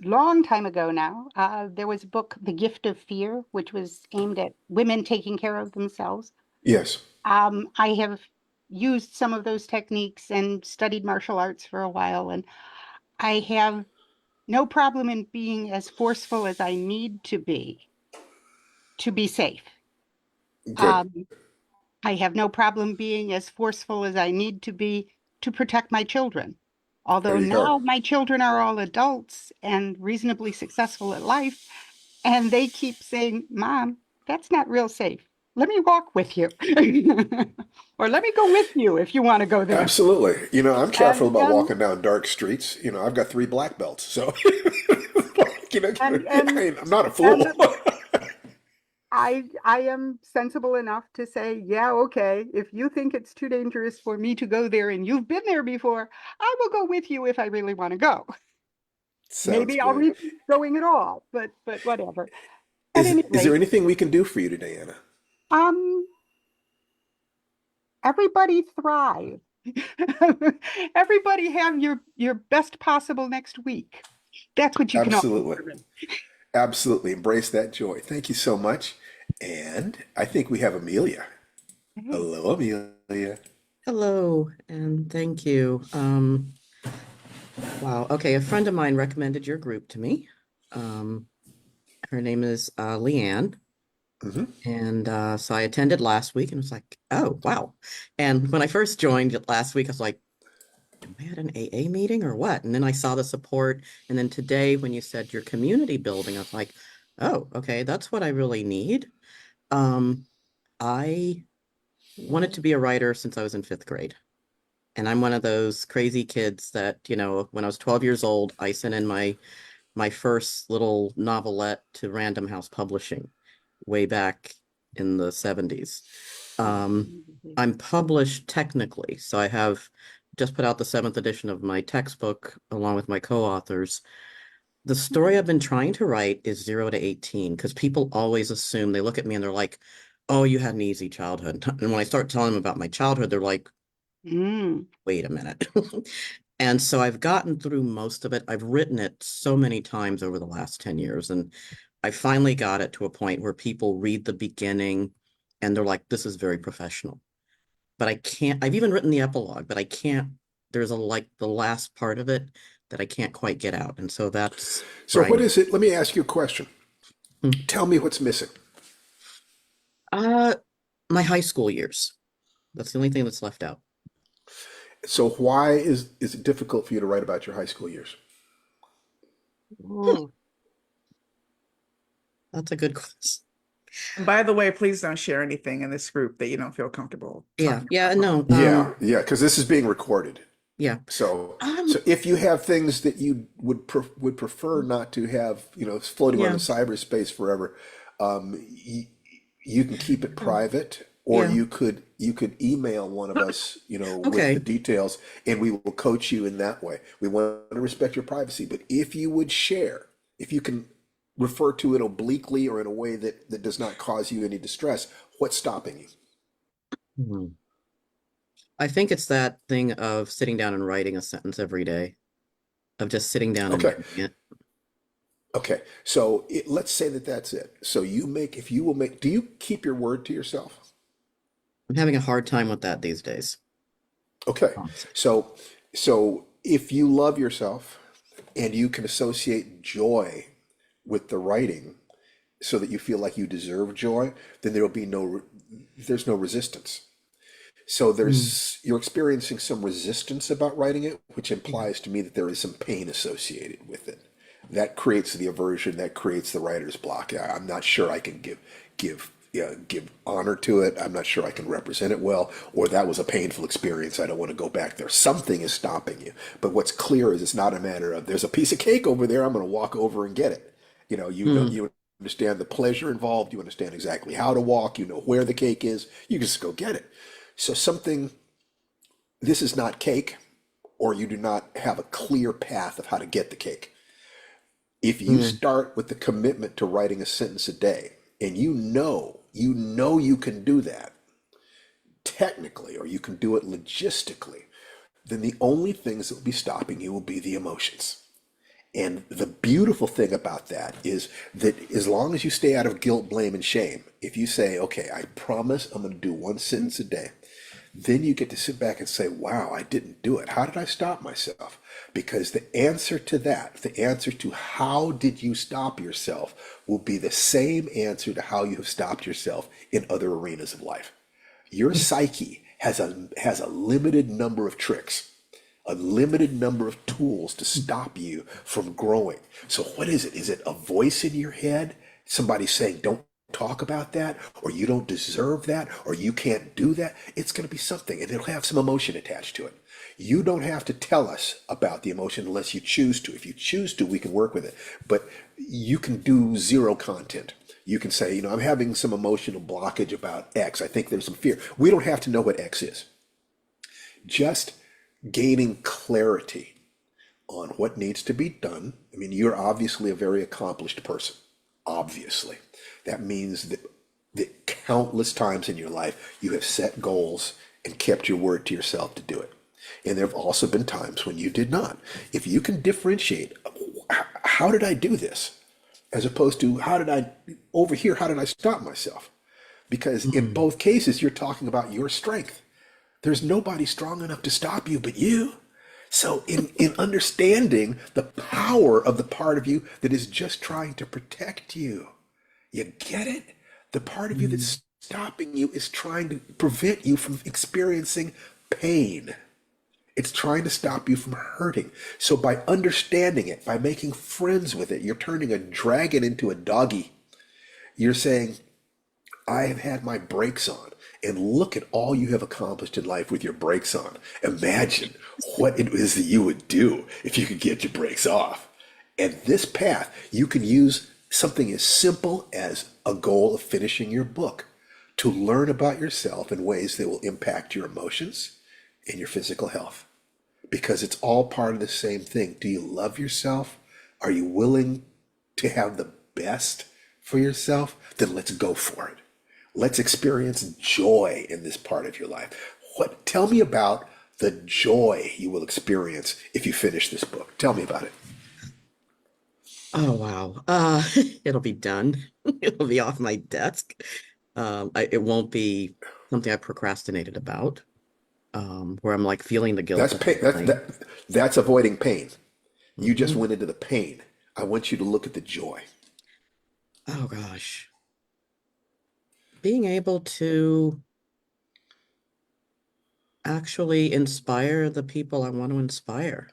long time ago now, there was a book, The Gift of Fear, which was aimed at women taking care of themselves. Yes. I have used some of those techniques and studied martial arts for a while, and I have no problem in being as forceful as I need to be safe. Good. Um, I have no problem being as forceful as I need to be to protect my children. There Although you go. now my children are all adults and reasonably successful at life, and they keep saying, Mom, that's not real safe. let me walk with you. Or let me go with you if you want to go there. Absolutely. I'm careful And about and walking down dark streets. I've got 3 black belts, so and and I'm not a and fool. I am sensible enough to say, yeah, okay, if you think it's too dangerous for me to go there and you've been there before, I will go with you if I really want to go. Sounds Maybe I'll good. resist going at all, but whatever. At any Is there rate, anything we can do for you today, Anna? um, everybody thrive. Everybody have your best possible next week. That's what you can all Absolutely. determine. Absolutely. Embrace that joy. Thank you so much. And I think we have Amelia. Hey. Hello, Amelia. Hello, and thank you. Wow. Okay, a friend of mine recommended your group to me. Um, Her name is Leanne, Hmm. and so I attended last week and was like, oh, wow. And when I first joined it last week, I was like, am I at an AA meeting or what? And then I saw the support, and then today when you said your community building, I was like, oh, okay, that's what I really need. Um, I wanted to be a writer since I was in 5th grade. And I'm one of those crazy kids that, when I was 12 years old, I sent in my first little novelette to Random House Publishing way back in the 70s. Um, I'm published technically, so I have just put out the 7th edition of my textbook along with my co-authors. The story I've been trying to write is 0 to 18 because people always assume, they look at me and they're like, oh, you had an easy childhood. And when I start telling them about my childhood, they're like, Mm. wait a minute. And so I've gotten through most of it. I've written it so many times over the last 10 years, and I finally got it to a point where people read the beginning and they're like, this is very professional. But I can't, I've even written the epilogue, but I can't, there's the last part of it that I can't quite get out. And so that's So where I what am. is it? Let me ask you a question. Hmm. Tell me what's missing. Uh, my high school years. That's the only thing that's left out. So why is it difficult for you to write about your high school years? Ooh. That's a good question. And by the way, please don't share anything in this group that you don't feel comfortable Yeah, talking yeah, about. no, Yeah, because this is being recorded. yeah. So if you have things that you would prefer not to have, floating around Yeah, in cyberspace forever, you can keep it private, or yeah. you could email one of us, with the Okay. details, and we will coach you in that way. We want to respect your privacy, but if you would share, if you can refer to it obliquely or in a way that does not cause you any distress, what's stopping you? Mhm. I think it's that thing of sitting down and writing a sentence every day, of just sitting down and Okay. doing it. Okay, so let's say that that's it. So if you will make, do you keep your word to yourself? I'm having a hard time with that these days, Okay, honestly. so if you love yourself and you can associate joy with the writing, so that you feel like you deserve joy, then there's no resistance. So Mm, you're experiencing some resistance about writing it, which mm, implies to me that there is some pain associated with it. That creates the aversion, that creates the writer's block. I'm not sure I can give honor to it. I'm not sure I can represent it well, or that was a painful experience. I don't want to go back there. Something is stopping you. But what's clear is it's not a matter of there's a piece of cake over there, I'm going to walk over and get it. mm, You understand the pleasure involved, you understand exactly how to walk, you know where the cake is, you just go get it. So this is not cake, or you do not have a clear path of how to get the cake. If you mm, start with the commitment to writing a sentence a day, and you can do that technically, or you can do it logistically, then the only things that will be stopping you will be the emotions. And the beautiful thing about that is that as long as you stay out of guilt, blame, and shame, if you say, okay, I promise I'm going to do one sentence a day, then you get to sit back and say, wow, I didn't do it. How did I stop myself? Because the answer to that, the answer to how did you stop yourself, will be the same answer to how you have stopped yourself in other arenas of life. Your psyche has a limited number of tricks, a limited number of tools to stop you from growing. So what is it? Is it a voice in your head? Somebody saying, don't talk about that, or you don't deserve that, or you can't do that, it's going to be something, and it'll have some emotion attached to it. You don't have to tell us about the emotion unless you choose to. If you choose to, we can work with it. But you can do zero content. You can say, I'm having some emotional blockage about X. I think there's some fear. We don't have to know what X is. Just gaining clarity on what needs to be done. I mean, you're obviously a very accomplished person. Obviously. That means that countless times in your life you have set goals and kept your word to yourself to do it. And there have also been times when you did not. If you can differentiate, how did I do this? As opposed to how did I stop myself? Because in both cases, you're talking about your strength. There's nobody strong enough to stop you but you. So in understanding the power of the part of you that is just trying to protect you, you get it? The part of you that's stopping you is trying to prevent you from experiencing pain. It's trying to stop you from hurting. So by understanding it, by making friends with it, you're turning a dragon into a doggy. You're saying, I have had my brakes on, and look at all you have accomplished in life with your brakes on. Imagine what it is that you would do if you could get your brakes off. And this path, you can use something as simple as a goal of finishing your book to learn about yourself in ways that will impact your emotions and your physical health. Because it's all part of the same thing. Do you love yourself? Are you willing to have the best for yourself? Then let's go for it. Let's experience joy in this part of your life. Tell me about the joy you will experience if you finish this book. Tell me about it. Oh, wow. It'll be done. It'll be off my desk. It won't be something I procrastinated about, where I'm like feeling the guilt. That's avoiding pain. You just Mhm. went into the pain. I want you to look at the joy. Oh gosh. Being able to actually inspire the people I want to inspire.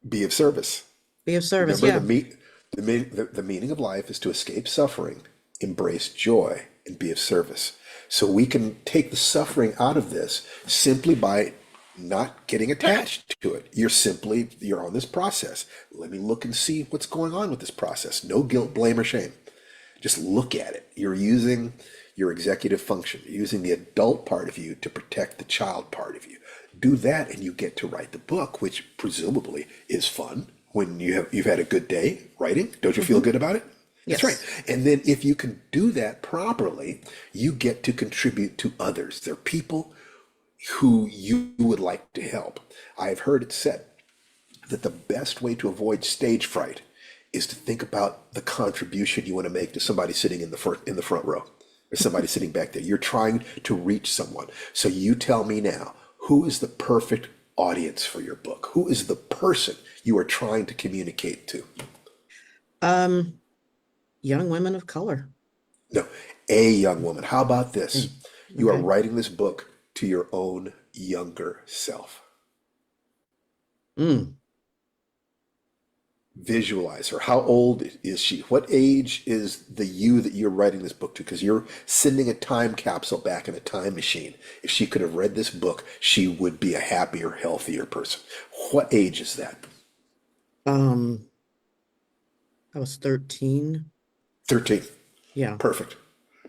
Be of service. Be of service, Remember, yeah. the meaning of life is to escape suffering, embrace joy, and be of service. So we can take the suffering out of this simply by not getting attached to it. You're on this process. Let me look and see what's going on with this process. No guilt, blame, or shame. Just look at it. You're using your executive function, using the adult part of you to protect the child part of you. Do that and you get to write the book, which presumably is fun when you've had a good day writing. Don't you feel good about it? That's right. Yes. And then if you can do that properly, you get to contribute to others. There are people who you would like to help. I've heard it said that the best way to avoid stage fright is to think about the contribution you want to make to somebody sitting in the front row or somebody sitting back there. You're trying to reach someone. So you tell me now, who is the perfect audience for your book? Who is the person you are trying to communicate to? Um, Young women of color. No, a young woman. How about this? You are Okay. writing this book to your own younger self. Mm. Visualize her. How old is she? What age is the you that you're writing this book to? Because you're sending a time capsule back in a time machine. If she could have read this book, she would be a happier, healthier person. What age is that? Um, I was 13. 13. Yeah. Perfect.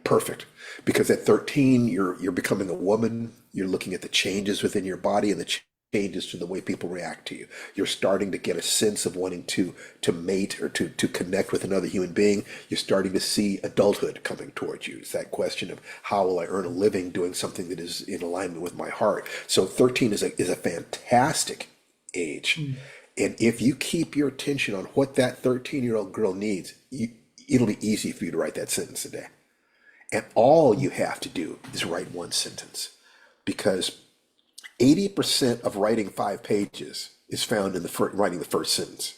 Perfect. Because at 13, you're becoming a woman. You're looking at the changes within your body and the changes to the way people react to you. You're starting to get a sense of wanting to mate or to connect with another human being. You're starting to see adulthood coming towards you. It's that question of how will I earn a living doing something that is in alignment with my heart. So 13 is a fantastic age. Mm. And if you keep your attention on what that 13-year-old girl needs, it'll be easy for you to write that sentence a day. And all you have to do is write one sentence, because 80% of writing 5 pages is found in writing the first sentence.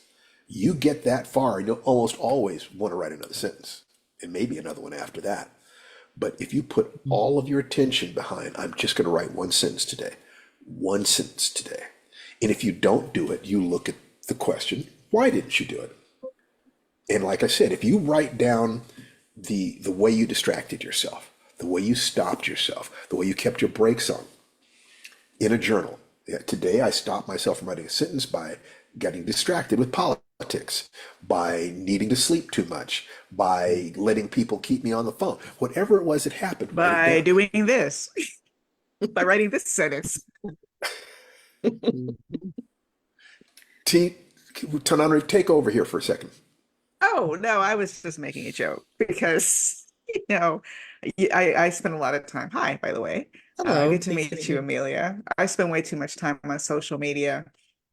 You get that far, and you'll almost always want to write another sentence, and maybe another one after that. But if you put all of your attention behind, I'm just going to write one sentence today, and if you don't do it, you look at the question, why didn't you do it? And like I said, if you write down the way you distracted yourself, the way you stopped yourself, the way you kept your brakes on in a journal. Yeah, today I stopped myself from writing a sentence by getting distracted with politics, by needing to sleep too much, by letting people keep me on the phone. Whatever it was that happened, write it By down. doing this, by writing this sentence. T, Tananri, take over here for a second. Oh, no, I was just making a joke because, I spend a lot of time. Hi, by the way. Hello, Good to nice to meet meet you, you. Amelia. I spend way too much time on social media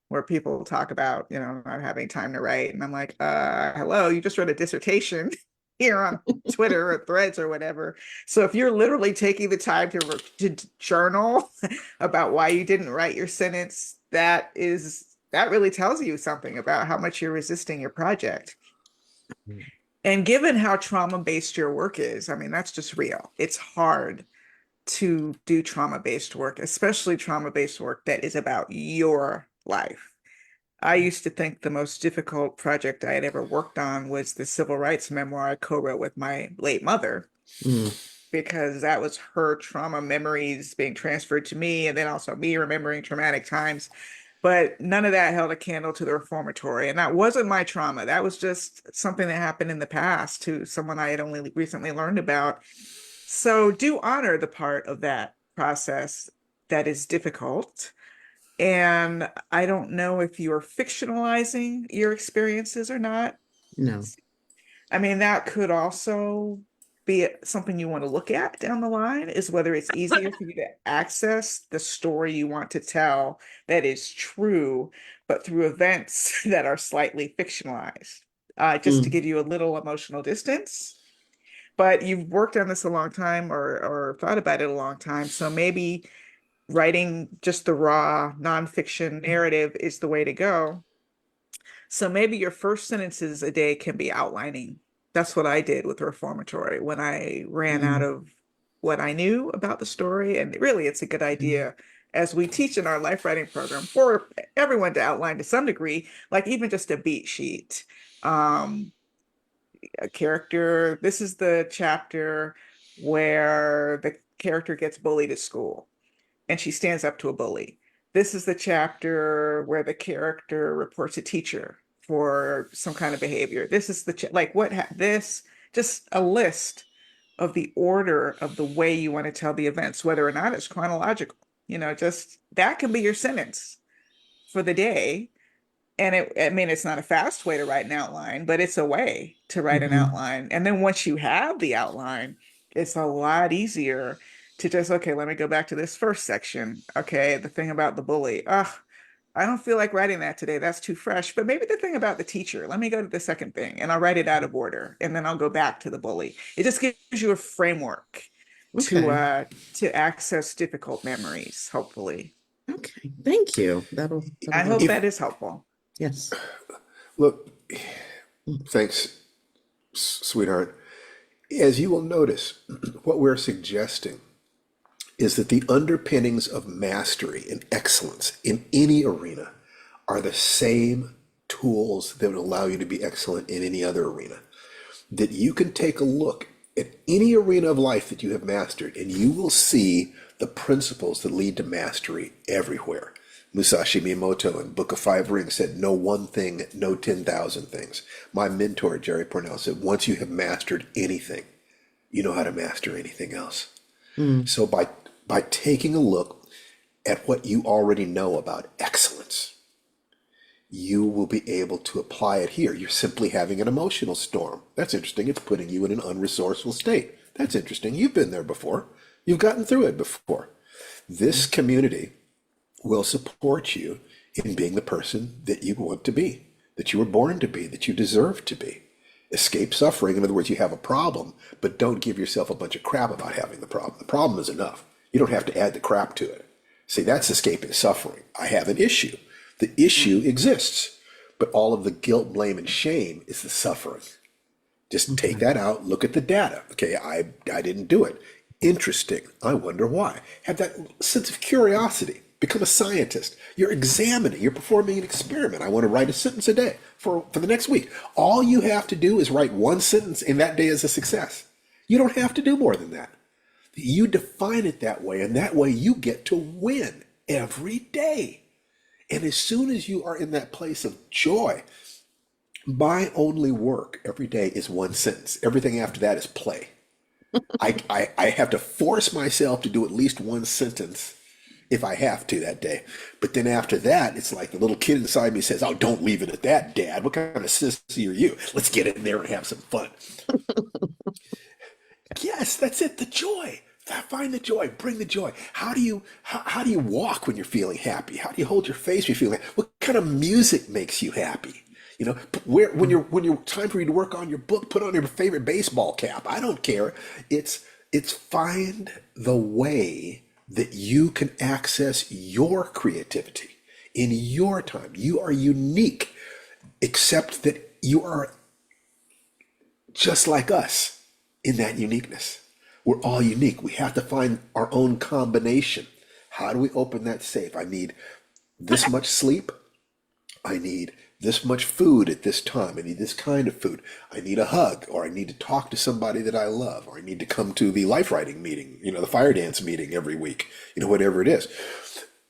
where people talk about, not having time to write. And I'm like, hello, you just wrote a dissertation here on Twitter or Threads or whatever. So if you're literally taking the time to journal about why you didn't write your sentence, that really tells you something about how much you're resisting your project. And given how trauma-based your work is, I mean, that's just real. It's hard to do trauma-based work, especially trauma-based work that is about your life. I used to think the most difficult project I had ever worked on was the civil rights memoir I co-wrote with my late mother, Mm, because that was her trauma memories being transferred to me, and then also me remembering traumatic times. But none of that held a candle to the reformatory. And that wasn't my trauma. That was just something that happened in the past to someone I had only recently learned about. So do honor the part of that process that is difficult. And I don't know if you're fictionalizing your experiences or not. no. I mean, that could also be something you want to look at down the line, is whether it's easier for you to access the story you want to tell that is true, but through events that are slightly fictionalized, just to Mm, give you a little emotional distance. But you've worked on this a long time, or thought about it a long time. So maybe writing just the raw nonfiction narrative is the way to go. So maybe your first sentences a day can be outlining. That's what I did with Reformatory when I ran out mm, of what I knew about the story. And really, it's a good mm, idea, as we teach in our life writing program, for everyone to outline to some degree, like even just a beat sheet. Um, a character, this is the chapter where the character gets bullied at school and she stands up to a bully. This is the chapter where the character reports a teacher for some kind of behavior. This is like this, just a list of the order of the way you want to tell the events, whether or not it's chronological. Just that can be your sentence for the day. And I mean, it's not a fast way to write an outline, but it's a way to write an mhm. outline. And then once you have the outline, it's a lot easier to just, okay, let me go back to this first section. Okay, the thing about the bully. Ugh, I don't feel like writing that today. That's too fresh. But maybe the thing about the teacher, let me go to the second thing and I'll write it out of order. And then I'll go back to the bully. It just gives you a framework to Okay. uh to access difficult memories, hopefully. Okay. Thank you. That'll I help. hope If that is helpful. Yes. look, Mm, thanks, sweetheart. As you will notice, what we're suggesting is that the underpinnings of mastery and excellence in any arena are the same tools that would allow you to be excellent in any other arena. That you can take a look at any arena of life that you have mastered and you will see the principles that lead to mastery everywhere. Musashi Miyamoto in Book of Five Rings said, "Know one thing, know 10,000 things." My mentor, Jerry Pornell, said, "Once you have mastered anything, you know how to master anything else." mm, So by taking a look at what you already know about excellence, you will be able to apply it here. You're simply having an emotional storm. That's interesting. It's putting you in an unresourceful state. That's interesting. You've been there before. You've gotten through it before. This community will support you in being the person that you want to be, that you were born to be, that you deserve to be. Escape suffering. In other words, you have a problem, but don't give yourself a bunch of crap about having the problem. The problem is enough. You don't have to add the crap to it. See, that's escaping suffering. I have an issue. The issue exists, but all of the guilt, blame, and shame is the suffering. Just take okay. that out, look at the data. Okay, I didn't do it. Interesting. I wonder why. Have that sense of curiosity. Become a scientist. You're examining, you're performing an experiment. I want to write a sentence a day for the next week. All you have to do is write one sentence, and that day is a success. You don't have to do more than that. You define it that way, and that way you get to win every day. And as soon as you are in that place of joy, my only work every day is one sentence. Everything after that is play. I have to force myself to do at least one sentence if I have to that day. But then after that, it's like the little kid inside me says, "Oh, don't leave it at that, Dad. What kind of sissy are you? Let's get in there and have some fun." Yes, that's it. The joy. Find the joy. Bring the joy. How do you walk when you're feeling happy? How do you hold your face when you're feeling happy? What kind of music makes you happy? You know, when you're time for you to work on your book, put on your favorite baseball cap. I don't care. It's find the way that you can access your creativity in your time. You are unique, except that you are just like us in that uniqueness. We're all unique. We have to find our own combination. How do we open that safe? I need this much sleep. I need this much food at this time. I need this kind of food. I need a hug, or I need to talk to somebody that I love, or I need to come to the life writing meeting, the Firedance meeting every week, whatever it is.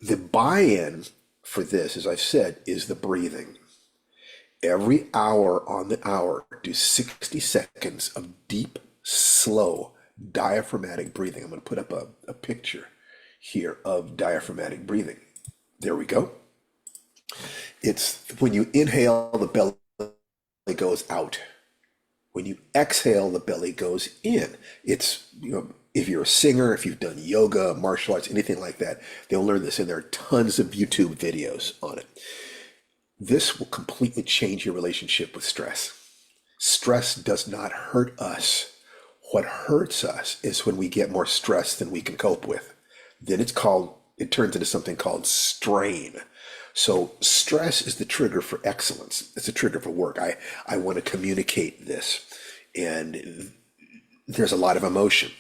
The buy-in for this, as I've said, is the breathing. Every hour on the hour, do 60 seconds of deep, slow, diaphragmatic breathing. I'm going to put up a picture here of diaphragmatic breathing. There we go. It's when you inhale, the belly goes out. When you exhale, the belly goes in. It's, if you're a singer, if you've done yoga, martial arts, anything like that, they'll learn this, and there are tons of YouTube videos on it. This will completely change your relationship with stress. Stress does not hurt us. What hurts us is when we get more stress than we can cope with. Then it turns into something called strain. So stress is the trigger for excellence. It's a trigger for work. I want to communicate this. And there's a lot of emotion.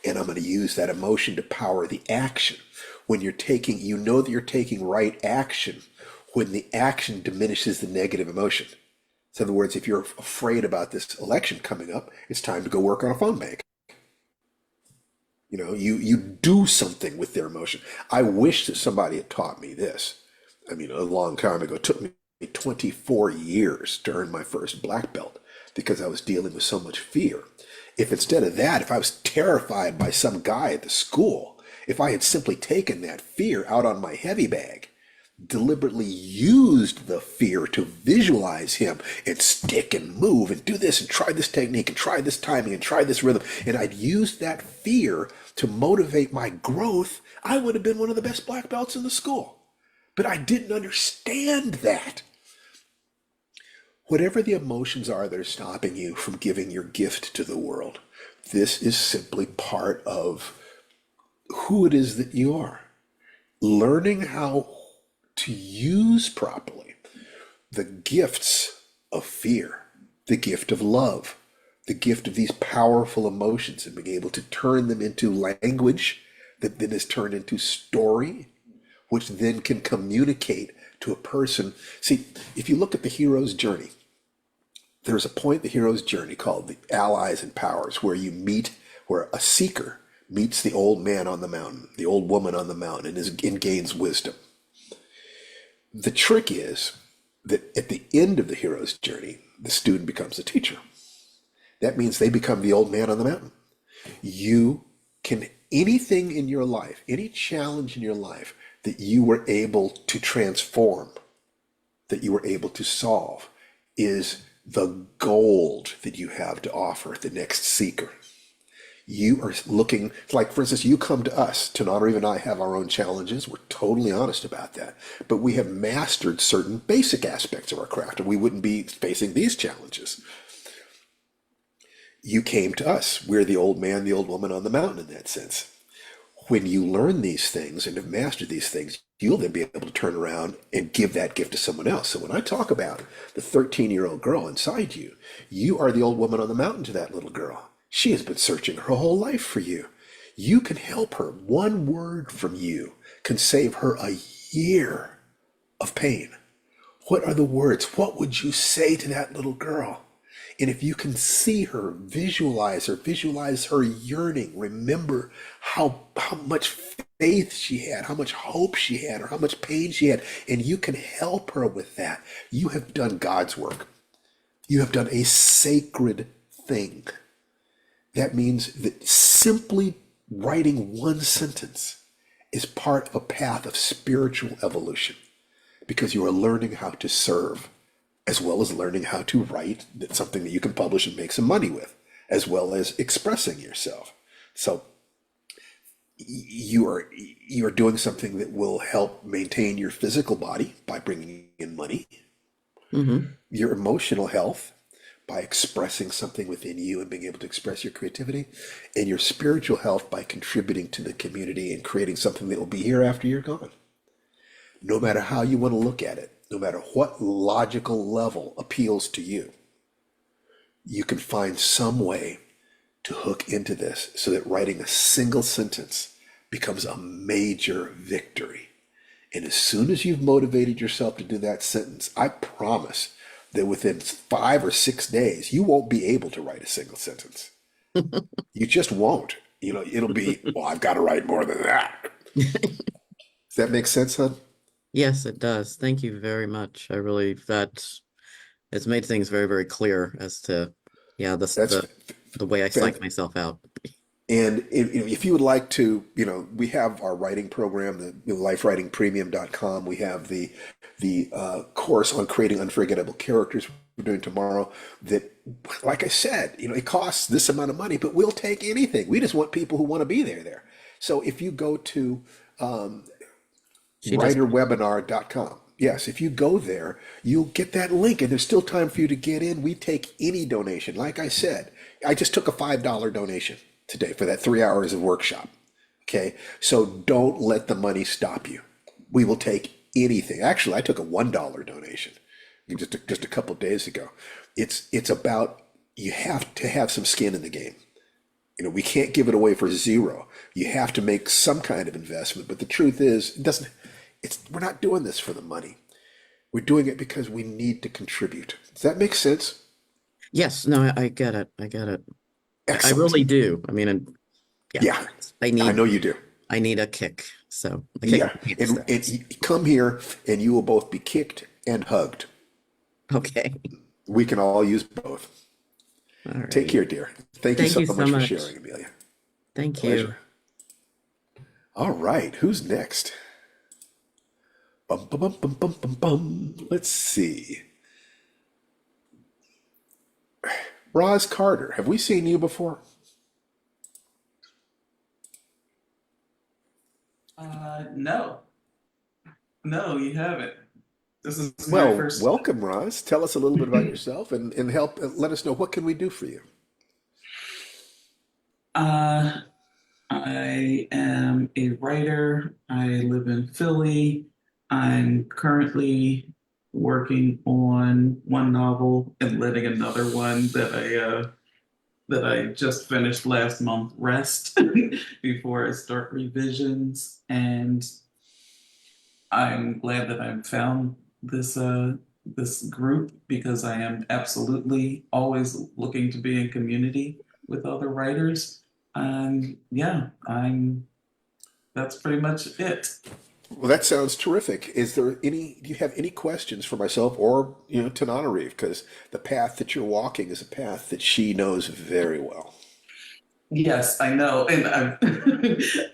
And I'm going to use that emotion to power the action. When you're taking, that you're taking right action when the action diminishes the negative emotion. So in other words, if you're afraid about this election coming up, it's time to go work on a phone bank. You do something with their emotion. I wish that somebody had taught me this. A long time ago. It took me 24 years to earn my first black belt because I was dealing with so much fear. If instead of that, if I was terrified by some guy at the school, if I had simply taken that fear out on my heavy bag, deliberately used the fear to visualize him and stick and move and do this and try this technique and try this timing and try this rhythm, and I'd used that fear to motivate my growth, I would have been one of the best black belts in the school. But I didn't understand that. Whatever the emotions are that are stopping you from giving your gift to the world, this is simply part of who it is that you are. Learning how to use properly the gifts of fear, the gift of love, the gift of these powerful emotions, and being able to turn them into language that then is turned into story, which then can communicate to a person. See, if you look at the hero's journey, there's a point in the hero's journey called the Allies and Powers, where a seeker meets the old man on the mountain, the old woman on the mountain, and gains wisdom. The trick is that at the end of the hero's journey, the student becomes a teacher. That means they become the old man on the mountain. Anything in your life, any challenge in your life that you were able to transform, that you were able to solve, is the gold that you have to offer the next seeker. You are looking, like for instance, you come to us. Tananarive and I have our own challenges. We're totally honest about that. But we have mastered certain basic aspects of our craft, and we wouldn't be facing these challenges. You came to us. We're the old man, the old woman on the mountain in that sense. When you learn these things and have mastered these things, you'll then be able to turn around and give that gift to someone else. So when I talk about the 13-year-old girl inside you, you are the old woman on the mountain to that little girl. She has been searching her whole life for you. You can help her. One word from you can save her a year of pain. What are the words? What would you say to that little girl? And if you can see her, visualize her yearning, remember how much faith she had, how much hope she had, or how much pain she had, and you can help her with that. You have done God's work. You have done a sacred thing. That means that simply writing one sentence is part of a path of spiritual evolution because you are learning how to serve as well as learning how to write. That's something that you can publish and make some money with, as well as expressing yourself. So you are doing something that will help maintain your physical body by bringing in money, Mm-hmm. your emotional health by expressing something within you and being able to express your creativity, and your spiritual health by contributing to the community and creating something that will be here after you're gone. No matter how you want to look at it, no matter what logical level appeals to you, you can find some way to hook into this so that writing a single sentence becomes a major victory. And as soon as you've motivated yourself to do that sentence, I promise that within 5 or 6 days, you won't be able to write a single sentence. You just won't. It'll be, well, I've got to write more than that. Does that make sense, hon? Yes, it does. Thank you very much. I really, that it's made things very, very clear as to, yeah, That's the way I psych fantastic. myself out. And if you would like to, we have our writing program, the lifewritingpremium.com. We have the course on creating unforgettable characters we're doing tomorrow. That, like I said, it costs this amount of money, but we'll take anything. We just want people who want to be there. So if you go to She just, writerwebinar.com. Yes, if you go there, you'll get that link, and there's still time for you to get in. We take any donation. Like I said, I just took a $5 donation today for that 3 hours of workshop. Okay, so don't let the money stop you. We will take anything. Actually, I took a $1 donation just a couple of days ago. It's about, you have to have some skin in the game. We can't give it away for zero. You have to make some kind of investment. But the truth is, we're not doing this for the money. We're doing it because we need to contribute. Does that make sense? yes, no, I get it. I get it. I Excellent. really do. I mean, yeah, Yeah, I I know need, you do. I need a kick. So a kick in Yeah, the pants, and, that is. come here, and you will both be kicked and hugged. Okay. We can all use both. All Take right. care, dear. Thank you Thank so you so much for much. sharing, Amelia. Thank you. Pleasure. All right, who's next? Bum, bum, bum, bum, bum, bum, bum. Let's see. Roz Carter, have we seen you before? No, no, you haven't. This is my Well, first. welcome, Roz. Tell us a little bit about yourself and help let us know what can we do for you. Uh, I am a writer. I live in Philly. I'm currently working on one novel and letting another one that I just finished last month rest before I start revisions. And I'm glad that I've found this group because I am absolutely always looking to be in community with other writers. And yeah, I'm that's pretty much it. Well, that sounds terrific. Do you have any questions for myself or, Tanana Reeve? Because the path that you're walking is a path that she knows very well. Yes, I know, and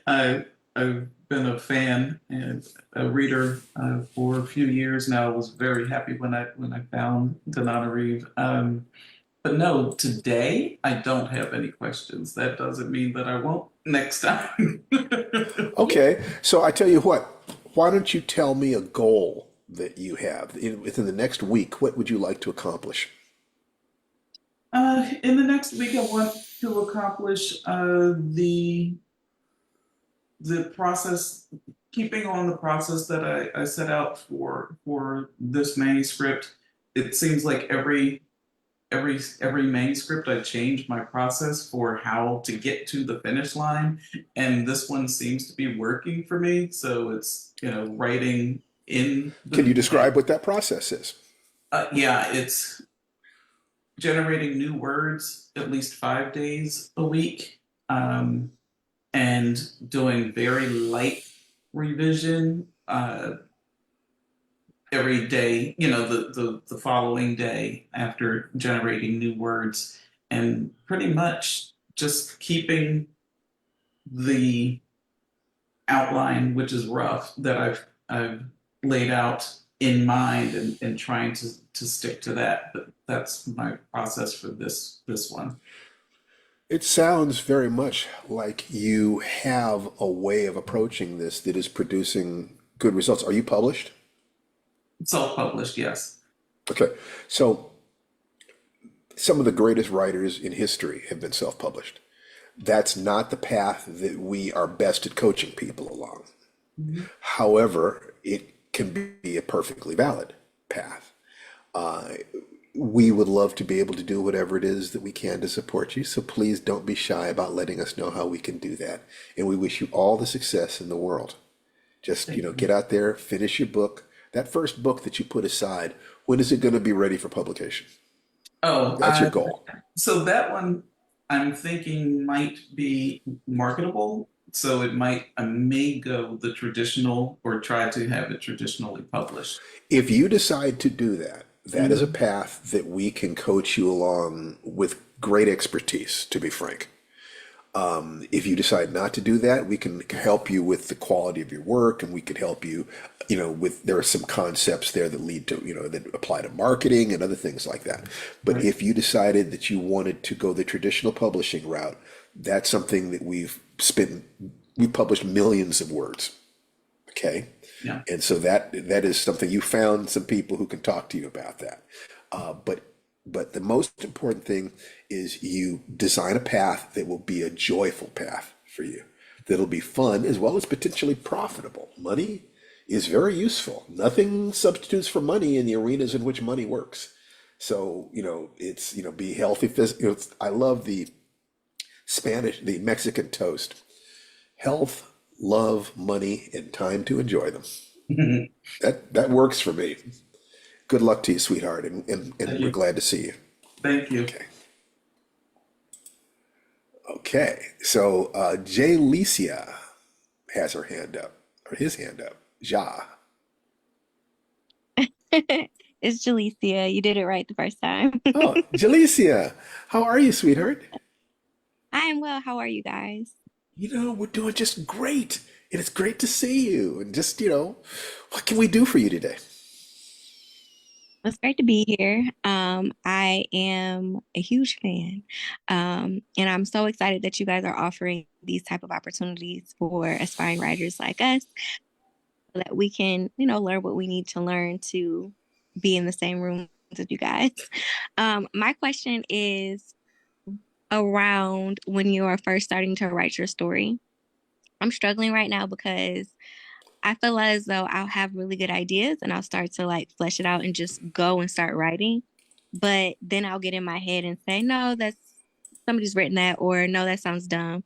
I've I've been a fan and a reader for a few years now. I was very happy when I found Denana Reeve. But no, today I don't have any questions. That doesn't mean that I won't next time. Okay, so I tell you what, why don't you tell me a goal that you have within the next week? What would you like to accomplish? In the next week, I want to accomplish the process, keeping on the process that I set out for this manuscript. It seems like every every manuscript I change my process for how to get to the finish line, and this one seems to be working for me. So it's writing in Can you the describe what that process is? yeah, it's generating new words at least 5 days a week, and doing very light revision every day, the following day after generating new words, and pretty much just keeping the outline, which is rough, that I've laid out in mind, and trying to stick to that. But that's my process for this one. It sounds very much like you have a way of approaching this that is producing good results. Are you published? Self-published, yes. Okay, so some of the greatest writers in history have been self-published. That's not the path that we are best at coaching people along. Mhm. However, it can be a perfectly valid path. Uh, we would love to be able to do whatever it is that we can to support you. So please don't be shy about letting us know how we can do that. And we wish you all the success in the world. Just, Thank you. get out there, finish your book. That first book that you put aside, when is it going to be ready for publication? Oh, That's your goal. so that one I'm thinking might be marketable. So I may go the traditional, or try to have it traditionally published. If you decide to do that, that is a Mhm. path that we can coach you along with great expertise, to be frank. If you decide not to do that, we can help you with the quality of your work, and we could help you, there are some concepts there that lead to, that apply to marketing and other things like that. But Right. if you decided that you wanted to go the traditional publishing route, that's something that we've published millions of words. Okay. Yeah. And so that is something you found some people who can talk to you about that. But the most important thing is you design a path that will be a joyful path for you, that'll be fun as well as potentially profitable. Money is very useful. Nothing substitutes for money in the arenas in which money works. So, it's, be healthy. I love the Mexican toast: health, love, money, and time to enjoy them. That works for me. Good luck to you, sweetheart, and Thank we're you. glad to see you. Thank you. Okay. Okay. So Jay Licia has her hand up, or his hand up. Ja. It's Jalicia. You did it right the first time. Oh, Jalicia, how are you, sweetheart? I am well. How are you guys? We're doing just great. And it's great to see you. And just, what can we do for you today? It's great to be here. I am a huge fan. And I'm so excited that you guys are offering these type of opportunities for aspiring writers like us so that we can, learn what we need to learn to be in the same room as you guys. My question is around when you are first starting to write your story. I'm struggling right now because I feel as though I'll have really good ideas and I'll start to like flesh it out and just go and start writing. But then I'll get in my head and say, no, that's somebody's written that, or no, that sounds dumb.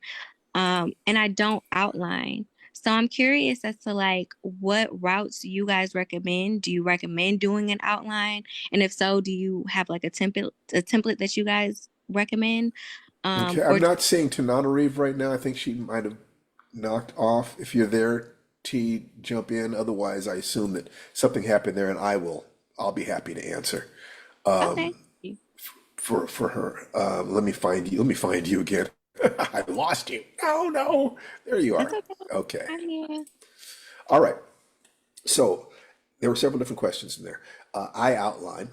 And I don't outline. So I'm curious as to like what routes you guys recommend. Do you recommend doing an outline? And if so, do you have like a template that you guys recommend? Okay, I'm Or not seeing Tananarive right now. I think she might have knocked off. If you're there, T, jump in. Otherwise, I assume that something happened there, and I'll be happy to answer okay. for her. Let me find you. Let me find you again. I lost you. Oh no, there you It's are. okay. Okay, I'm here. all right. So there were several different questions in there. I outline,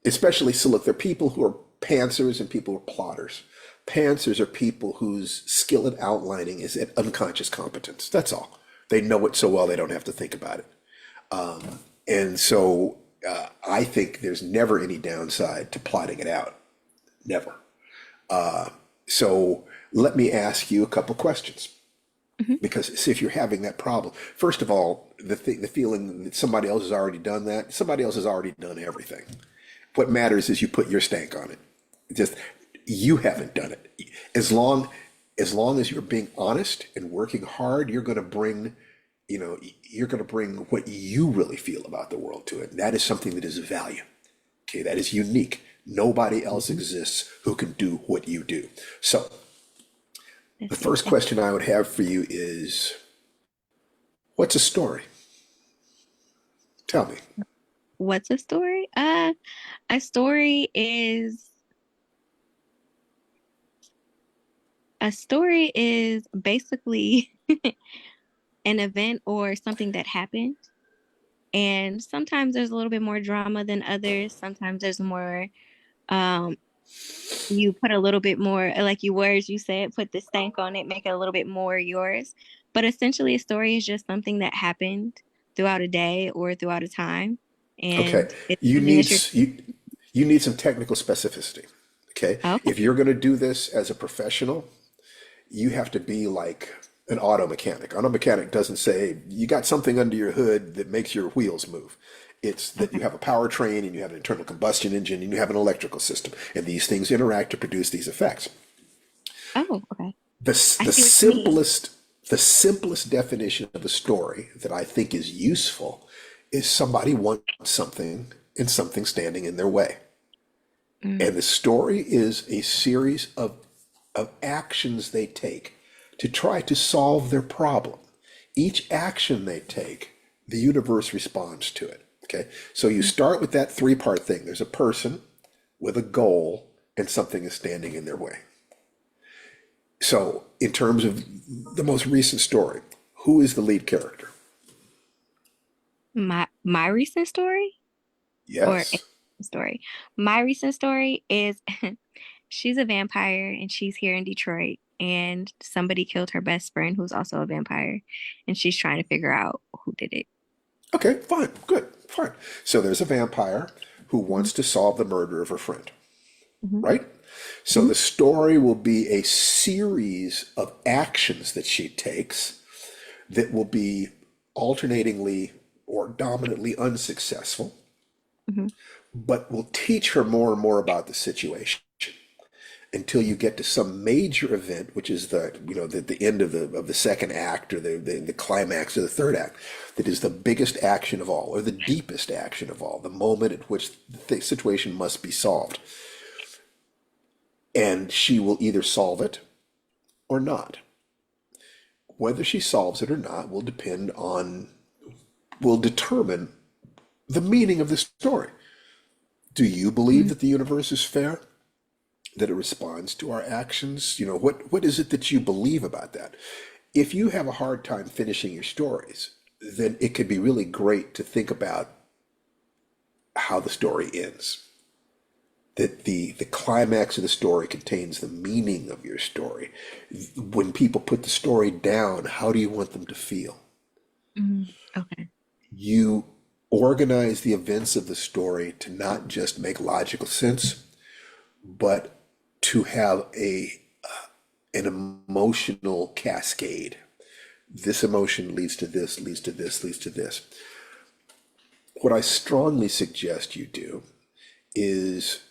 especially, so look, there are people who are pantsers and people who are plotters. Pantsers are people whose skill at outlining is at unconscious competence. That's all. They know it so well they don't have to think about it. And so I think there's never any downside to plotting it out. Never. So let me ask you a couple questions. Mhm. Because see, if you're having that problem, first of all, the feeling that somebody else has already done that, somebody else has already done everything. What matters is you put your stank on it. Just you haven't done it. As long as you're being honest and working hard, you're going to bring, you're going to bring what you really feel about the world to it. And that is something that is of value. Okay, that is unique. Nobody else exists who can do what you do. So the first question I would have for you is, what's a story? Tell me. What's a story? A story is basically an event or something that happened. And sometimes there's a little bit more drama than others. Sometimes there's more, um, you put a little bit more, like you words you said, put the stank on it, make it a little bit more yours. But essentially, a story is just something that happened throughout a day or throughout a time. Okay, And it's you something need that you're, s- you you need some technical specificity. Okay, okay. if you're going to do this as a professional, you have to be like an auto mechanic. Auto mechanic doesn't say you got something under your hood that makes your wheels move. It's that you Okay. have a powertrain and you have an internal combustion engine and you have an electrical system, and these things interact to produce these effects. Oh, okay. The I the see what you mean. simplest definition of a story that I think is useful is somebody wants something and something standing in their way. Mm, And the story is a series of actions they take to try to solve their problem. Each action they take, the universe responds to it. Okay. So you mm. start with that three-part thing. There's a person with a goal and something is standing in their way. So, in terms of the most recent story, who is the lead character? My recent story or a Yes. story. My recent story is she's a vampire and she's here in Detroit and somebody killed her best friend who's also a vampire and she's trying to figure out who did it. Okay, fine, good, fine. So there's a vampire who Hmm. wants to solve the murder of her friend, Hmm. right? So Hmm. the story will be a series of actions that she takes that will be alternatingly or dominantly unsuccessful, Hmm. but will teach her more and more about the situation until you get to some major event, which is the end of the second act or the climax of the third act, that is the biggest action of all, or the deepest action of all, the moment at which the situation must be solved. And she will either solve it or not. Whether she solves it or not will determine the meaning of the story. Do you believe Hmm. that the universe is fair? That it responds to our actions? What is it that you believe about that? If you have a hard time finishing your stories, then it could be really great to think about how the story ends. That the climax of the story contains the meaning of your story. When people put the story down, how do you want them to feel? Hmm. Okay. You organize the events of the story to not just make logical sense, but to have an emotional cascade. This emotion leads to this, leads to this, leads to this. What I strongly suggest you do is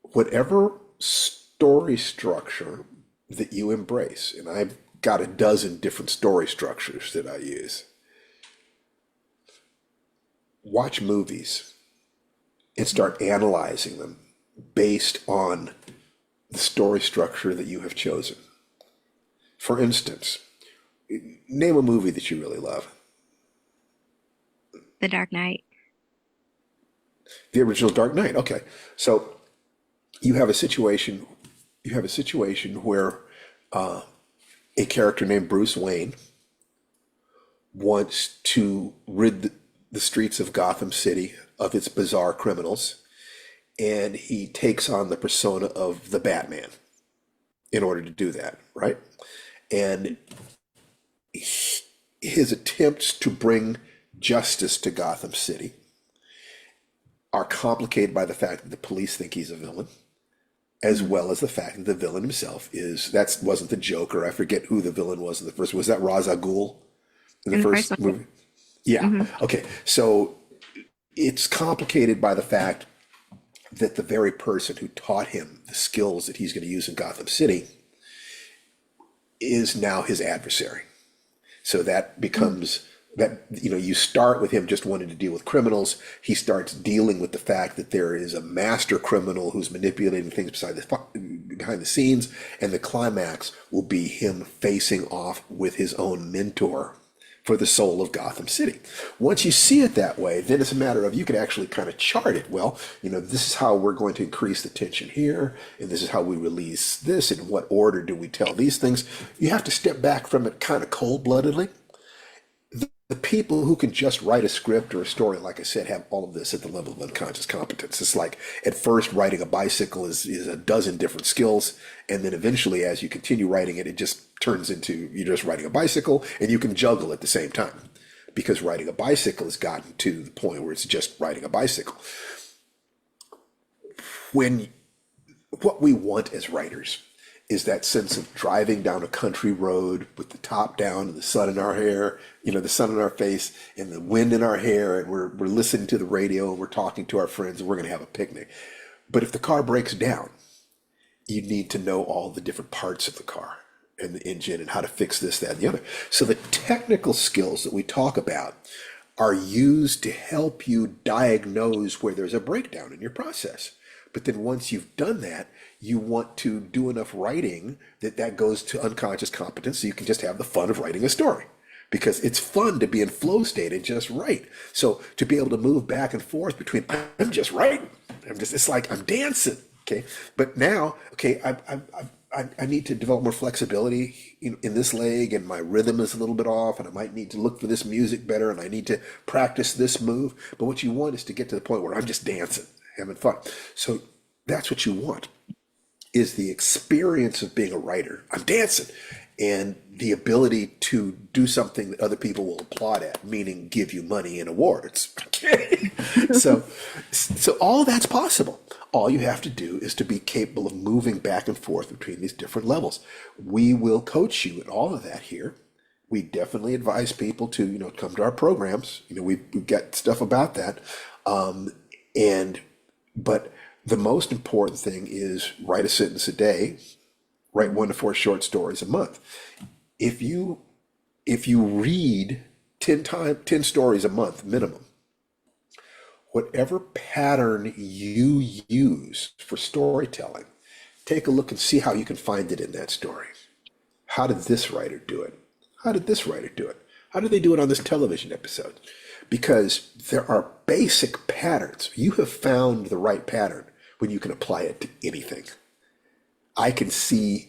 whatever story structure that you embrace, and I've got a dozen different story structures that I use. Watch movies and start analyzing them based on the story structure that you have chosen. For instance, name a movie that you really love. The Dark Knight. The original Dark Knight. Okay. So you have a situation where a character named Bruce Wayne wants to rid the streets of Gotham City of its bizarre criminals, and he takes on the persona of the Batman in order to do that, right? And his attempts to bring justice to Gotham City are complicated by the fact that the police think he's a villain, as Hmm. well as the fact that the villain himself wasn't the Joker. I forget who the villain was in the first. Was that Ra's al Ghul in the In the first first one. movie? Yeah. Hmm. Okay. So it's complicated by the fact that the very person who taught him the skills that he's going to use in Gotham City is now his adversary. So that becomes that, you start with him just wanting to deal with criminals. He starts dealing with the fact that there is a master criminal who's manipulating things behind the scenes, and the climax will be him facing off with his own mentor for the soul of Gotham City. Once you see it that way, then it's a matter of, you can actually kind of chart it. Well, this is how we're going to increase the tension here, and this is how we release this, in what order do we tell these things. You have to step back from it kind of cold-bloodedly. The people who can just write a script or a story, like I said, have all of this at the level of unconscious competence. It's like, at first, riding a bicycle is a dozen different skills, and then eventually, as you continue writing it, it just turns into, you're just riding a bicycle, and you can juggle at the same time, because riding a bicycle has gotten to the point where it's just riding a bicycle. What we want as writers is that sense of driving down a country road with the top down and the sun in our hair, the sun in our face and the wind in our hair, and we're listening to the radio and we're talking to our friends and we're going to have a picnic. But if the car breaks down, you need to know all the different parts of the car and the engine and how to fix this, that, and the other. So the technical skills that we talk about are used to help you diagnose where there's a breakdown in your process. But then once you've done that, you want to do enough writing that goes to unconscious competence, so you can just have the fun of writing a story. Because it's fun to be in flow state and just write. So to be able to move back and forth between, I'm just writing, it's like I'm dancing, okay? But now, okay, I need to develop more flexibility in this leg, and my rhythm is a little bit off, and I might need to look for this music better, and I need to practice this move. But what you want is to get to the point where I'm just dancing, having fun. So that's what you want, is the experience of being a writer. I'm dancing. And the ability to do something that other people will applaud at, meaning give you money and awards. Okay. So all of that's possible. All you have to do is to be capable of moving back and forth between these different levels. We will coach you in all of that here. We definitely advise people to, come to our programs. We've got stuff about that. But the most important thing is write a sentence a day, write 1 to 4 short stories a month. If you read 10 stories a month minimum, whatever pattern you use for storytelling, take a look and see how you can find it in that story. How did this writer do it? How did this writer do it? How did they do it on this television episode? Because there are basic patterns. You have found the right pattern when you can apply it to anything. I can see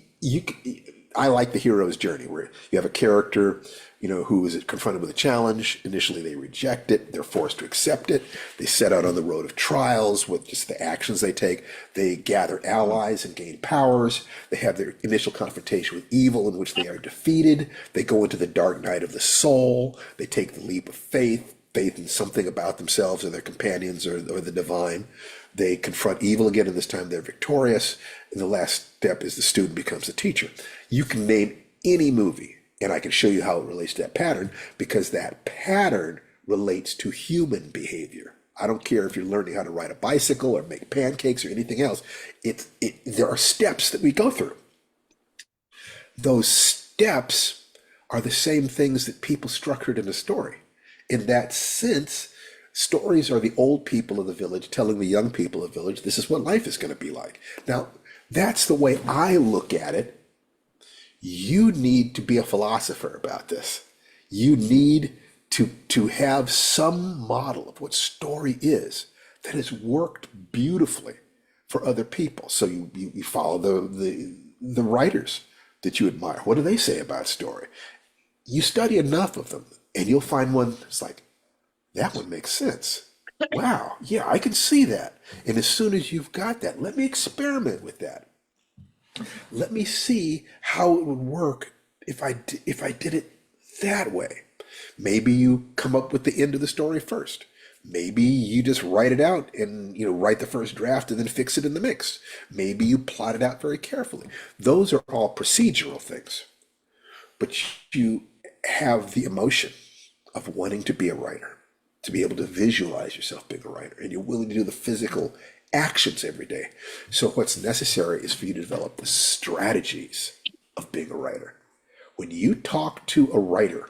I like the hero's journey, where you have a character, who is confronted with a challenge. Initially, they reject it. They're forced to accept it. They set out on the road of trials with just the actions they take. They gather allies and gain powers. They have their initial confrontation with evil, in which they are defeated. They go into the dark night of the soul. They take the leap of faith in something about themselves or their companions or the divine. They confront evil again, and this time they're victorious. And the last step is the student becomes the teacher. You can name any movie, and I can show you how it relates to that pattern, because that pattern relates to human behavior. I don't care if you're learning how to ride a bicycle or make pancakes or anything else. There are steps that we go through. Those steps are the same things that people structured in a story. In that sense, stories are the old people of the village telling the young people of the village, this is what life is going to be like. Now, that's the way I look at it. You need to be a philosopher about this. You need to have some model of what story is that has worked beautifully for other people. So you follow the writers that you admire. What do they say about story? You study enough of them, and you'll find one that's like, that one makes sense. Wow, yeah, I can see that. And as soon as you've got that, let me experiment with that. Let me see how it would work if I did it that way. Maybe you come up with the end of the story first. Maybe you just write it out and write the first draft and then fix it in the mix. Maybe you plot it out very carefully. Those are all procedural things. But you have the emotion of wanting to be a writer, to be able to visualize yourself being a writer, and you're willing to do the physical actions every day. So what's necessary is for you to develop the strategies of being a writer. When you talk to a writer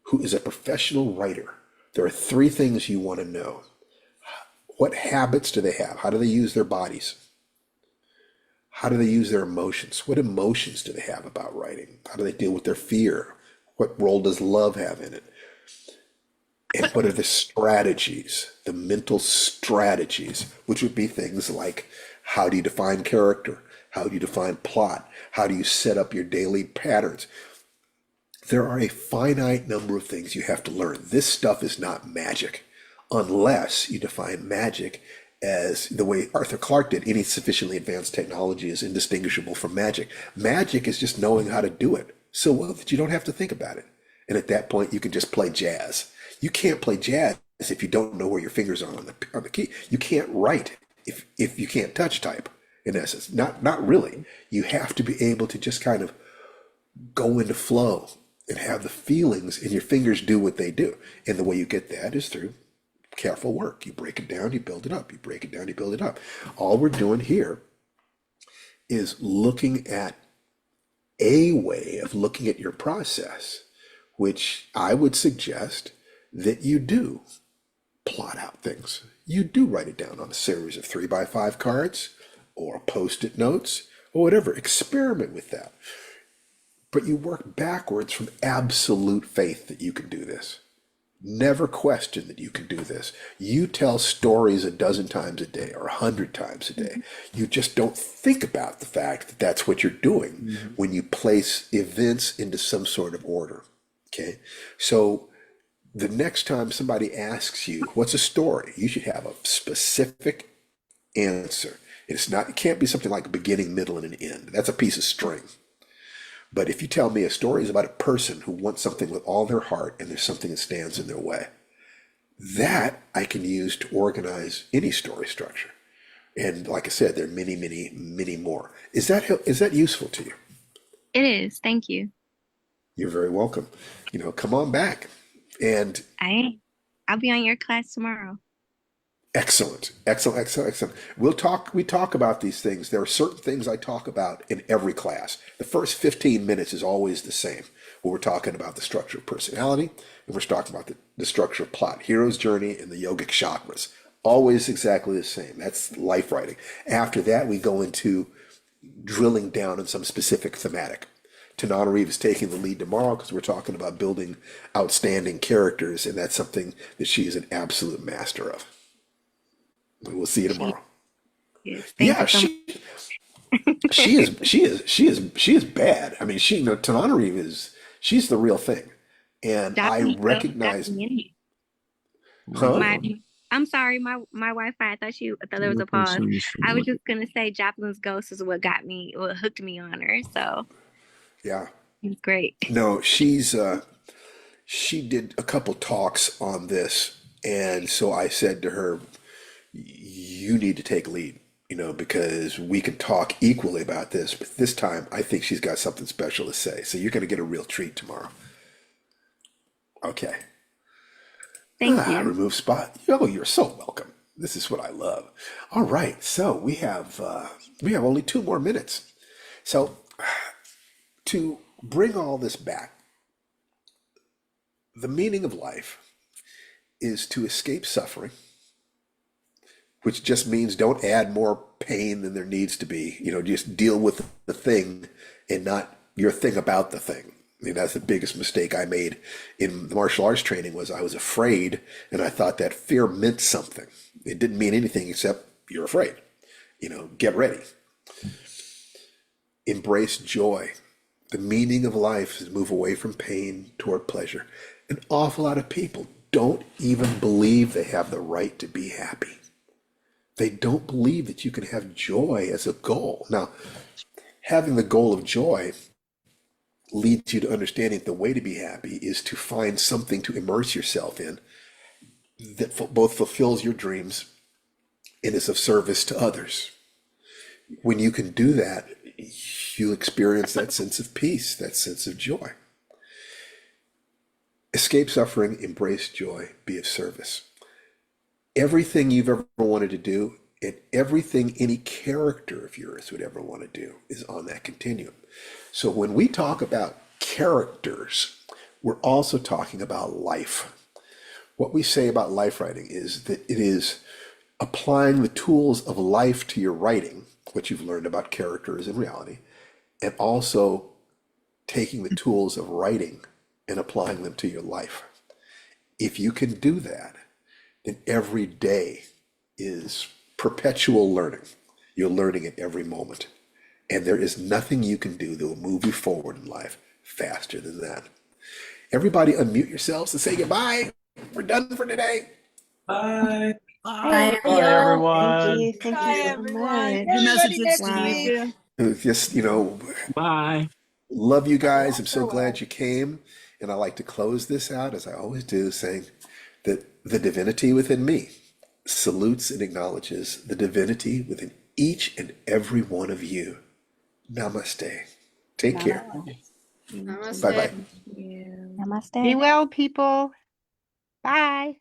who is a professional writer, there are three things you want to know. What habits do they have? How do they use their bodies? How do they use their emotions? What emotions do they have about writing? How do they deal with their fear? What role does love have in it? And what are the strategies, the mental strategies, which would be things like, how do you define character? How do you define plot? How do you set up your daily patterns? There are a finite number of things you have to learn. This stuff is not magic, unless you define magic as the way Arthur Clarke did. Any sufficiently advanced technology is indistinguishable from magic. Magic is just knowing how to do it so well that you don't have to think about it. And at that point, you can just play jazz. You can't play jazz if you don't know where your fingers are on the key. You can't write if you can't touch type, in essence. Not really. You have to be able to just kind of go into flow and have the feelings, and your fingers do what they do. And the way you get that is through careful work. You break it down, you build it up. You break it down, you build it up. All we're doing here is looking at a way of looking at your process, which I would suggest that you do plot out things. You do write it down on a series of 3x5 cards or post-it notes or whatever. Experiment with that. But you work backwards from absolute faith that you can do this. Never question that you can do this. You tell stories a dozen times a day or 100 times a day. You just don't think about the fact that that's what you're doing when you place events into some sort of order. Okay? So the next time somebody asks you, what's a story? You should have a specific answer. It can't be something like a beginning, middle, and an end. That's a piece of string. But if you tell me a story is about a person who wants something with all their heart and there's something that stands in their way, that I can use to organize any story structure. And like I said, there are many, many, many more. Is that useful to you? It is. Thank you. You're very welcome. Come on back. And I'll be on your class tomorrow. excellent. We talk about these things. There are certain things I talk about in every class. The first 15 minutes is always the same. Where we're talking about the structure of personality, and we're talking about the structure of plot, hero's journey, and the yogic chakras. Always exactly the same. That's life writing. After that, we go into drilling down on some specific thematic. Tananarive is taking the lead tomorrow because we're talking about building outstanding characters, and that's something that she is an absolute master of. We'll see you tomorrow. Yes. Yeah, Thank you so she is bad. I mean, Tananarive she's the real thing, and I recognize. Huh? I'm sorry, my Wi-Fi. I thought there was a pause. I was just gonna say Joplyn's Ghost is what hooked me on her. So Yeah. it's great. No, she did a couple talks on this, and so I said to her, you need to take lead, because we can talk equally about this, but this time I think she's got something special to say. So you're going to get a real treat tomorrow. Okay. Thank you. Remove spot. Oh, you're so welcome. This is what I love. All right. So we have only 2 more minutes. So to bring all this back, the meaning of life is to escape suffering, which just means don't add more pain than there needs to be. Just deal with the thing and not your thing about the thing. I mean, that's the biggest mistake I made in the martial arts training was I was afraid, and I thought that fear meant something. It didn't mean anything except you're afraid. Get ready. Embrace joy. The meaning of life is move away from pain toward pleasure. An awful lot of people don't even believe they have the right to be happy. They don't believe that you can have joy as a goal. Now, having the goal of joy leads you to understanding the way to be happy is to find something to immerse yourself in that both fulfills your dreams and is of service to others. When you can do that, you'll experience that sense of peace, that sense of joy. Escape suffering, embrace joy, be of service. Everything you've ever wanted to do and everything any character of yours would ever want to do is on that continuum. So when we talk about characters, we're also talking about life. What we say about life writing is that it is applying the tools of life to your writing, what you've learned about characters in reality, and also taking the tools of writing and applying them to your life. If you can do that, then every day is perpetual learning. You're learning at every moment. And there is nothing you can do that will move you forward in life faster than that. Everybody unmute yourselves and say goodbye. We're done for today. Bye. Bye, Bye, Thank everyone. you. Thank you Bye, so everyone. much. Your Everybody messages, next Steve. Wow. week. Just, you know, Bye. love you guys. I'm so Farewell. glad you came. And I like to close this out, as I always do, saying that the divinity within me salutes and acknowledges the divinity within each and every one of you. Namaste. Take care. Thank Bye bye. you. Namaste. Be well, people. Bye.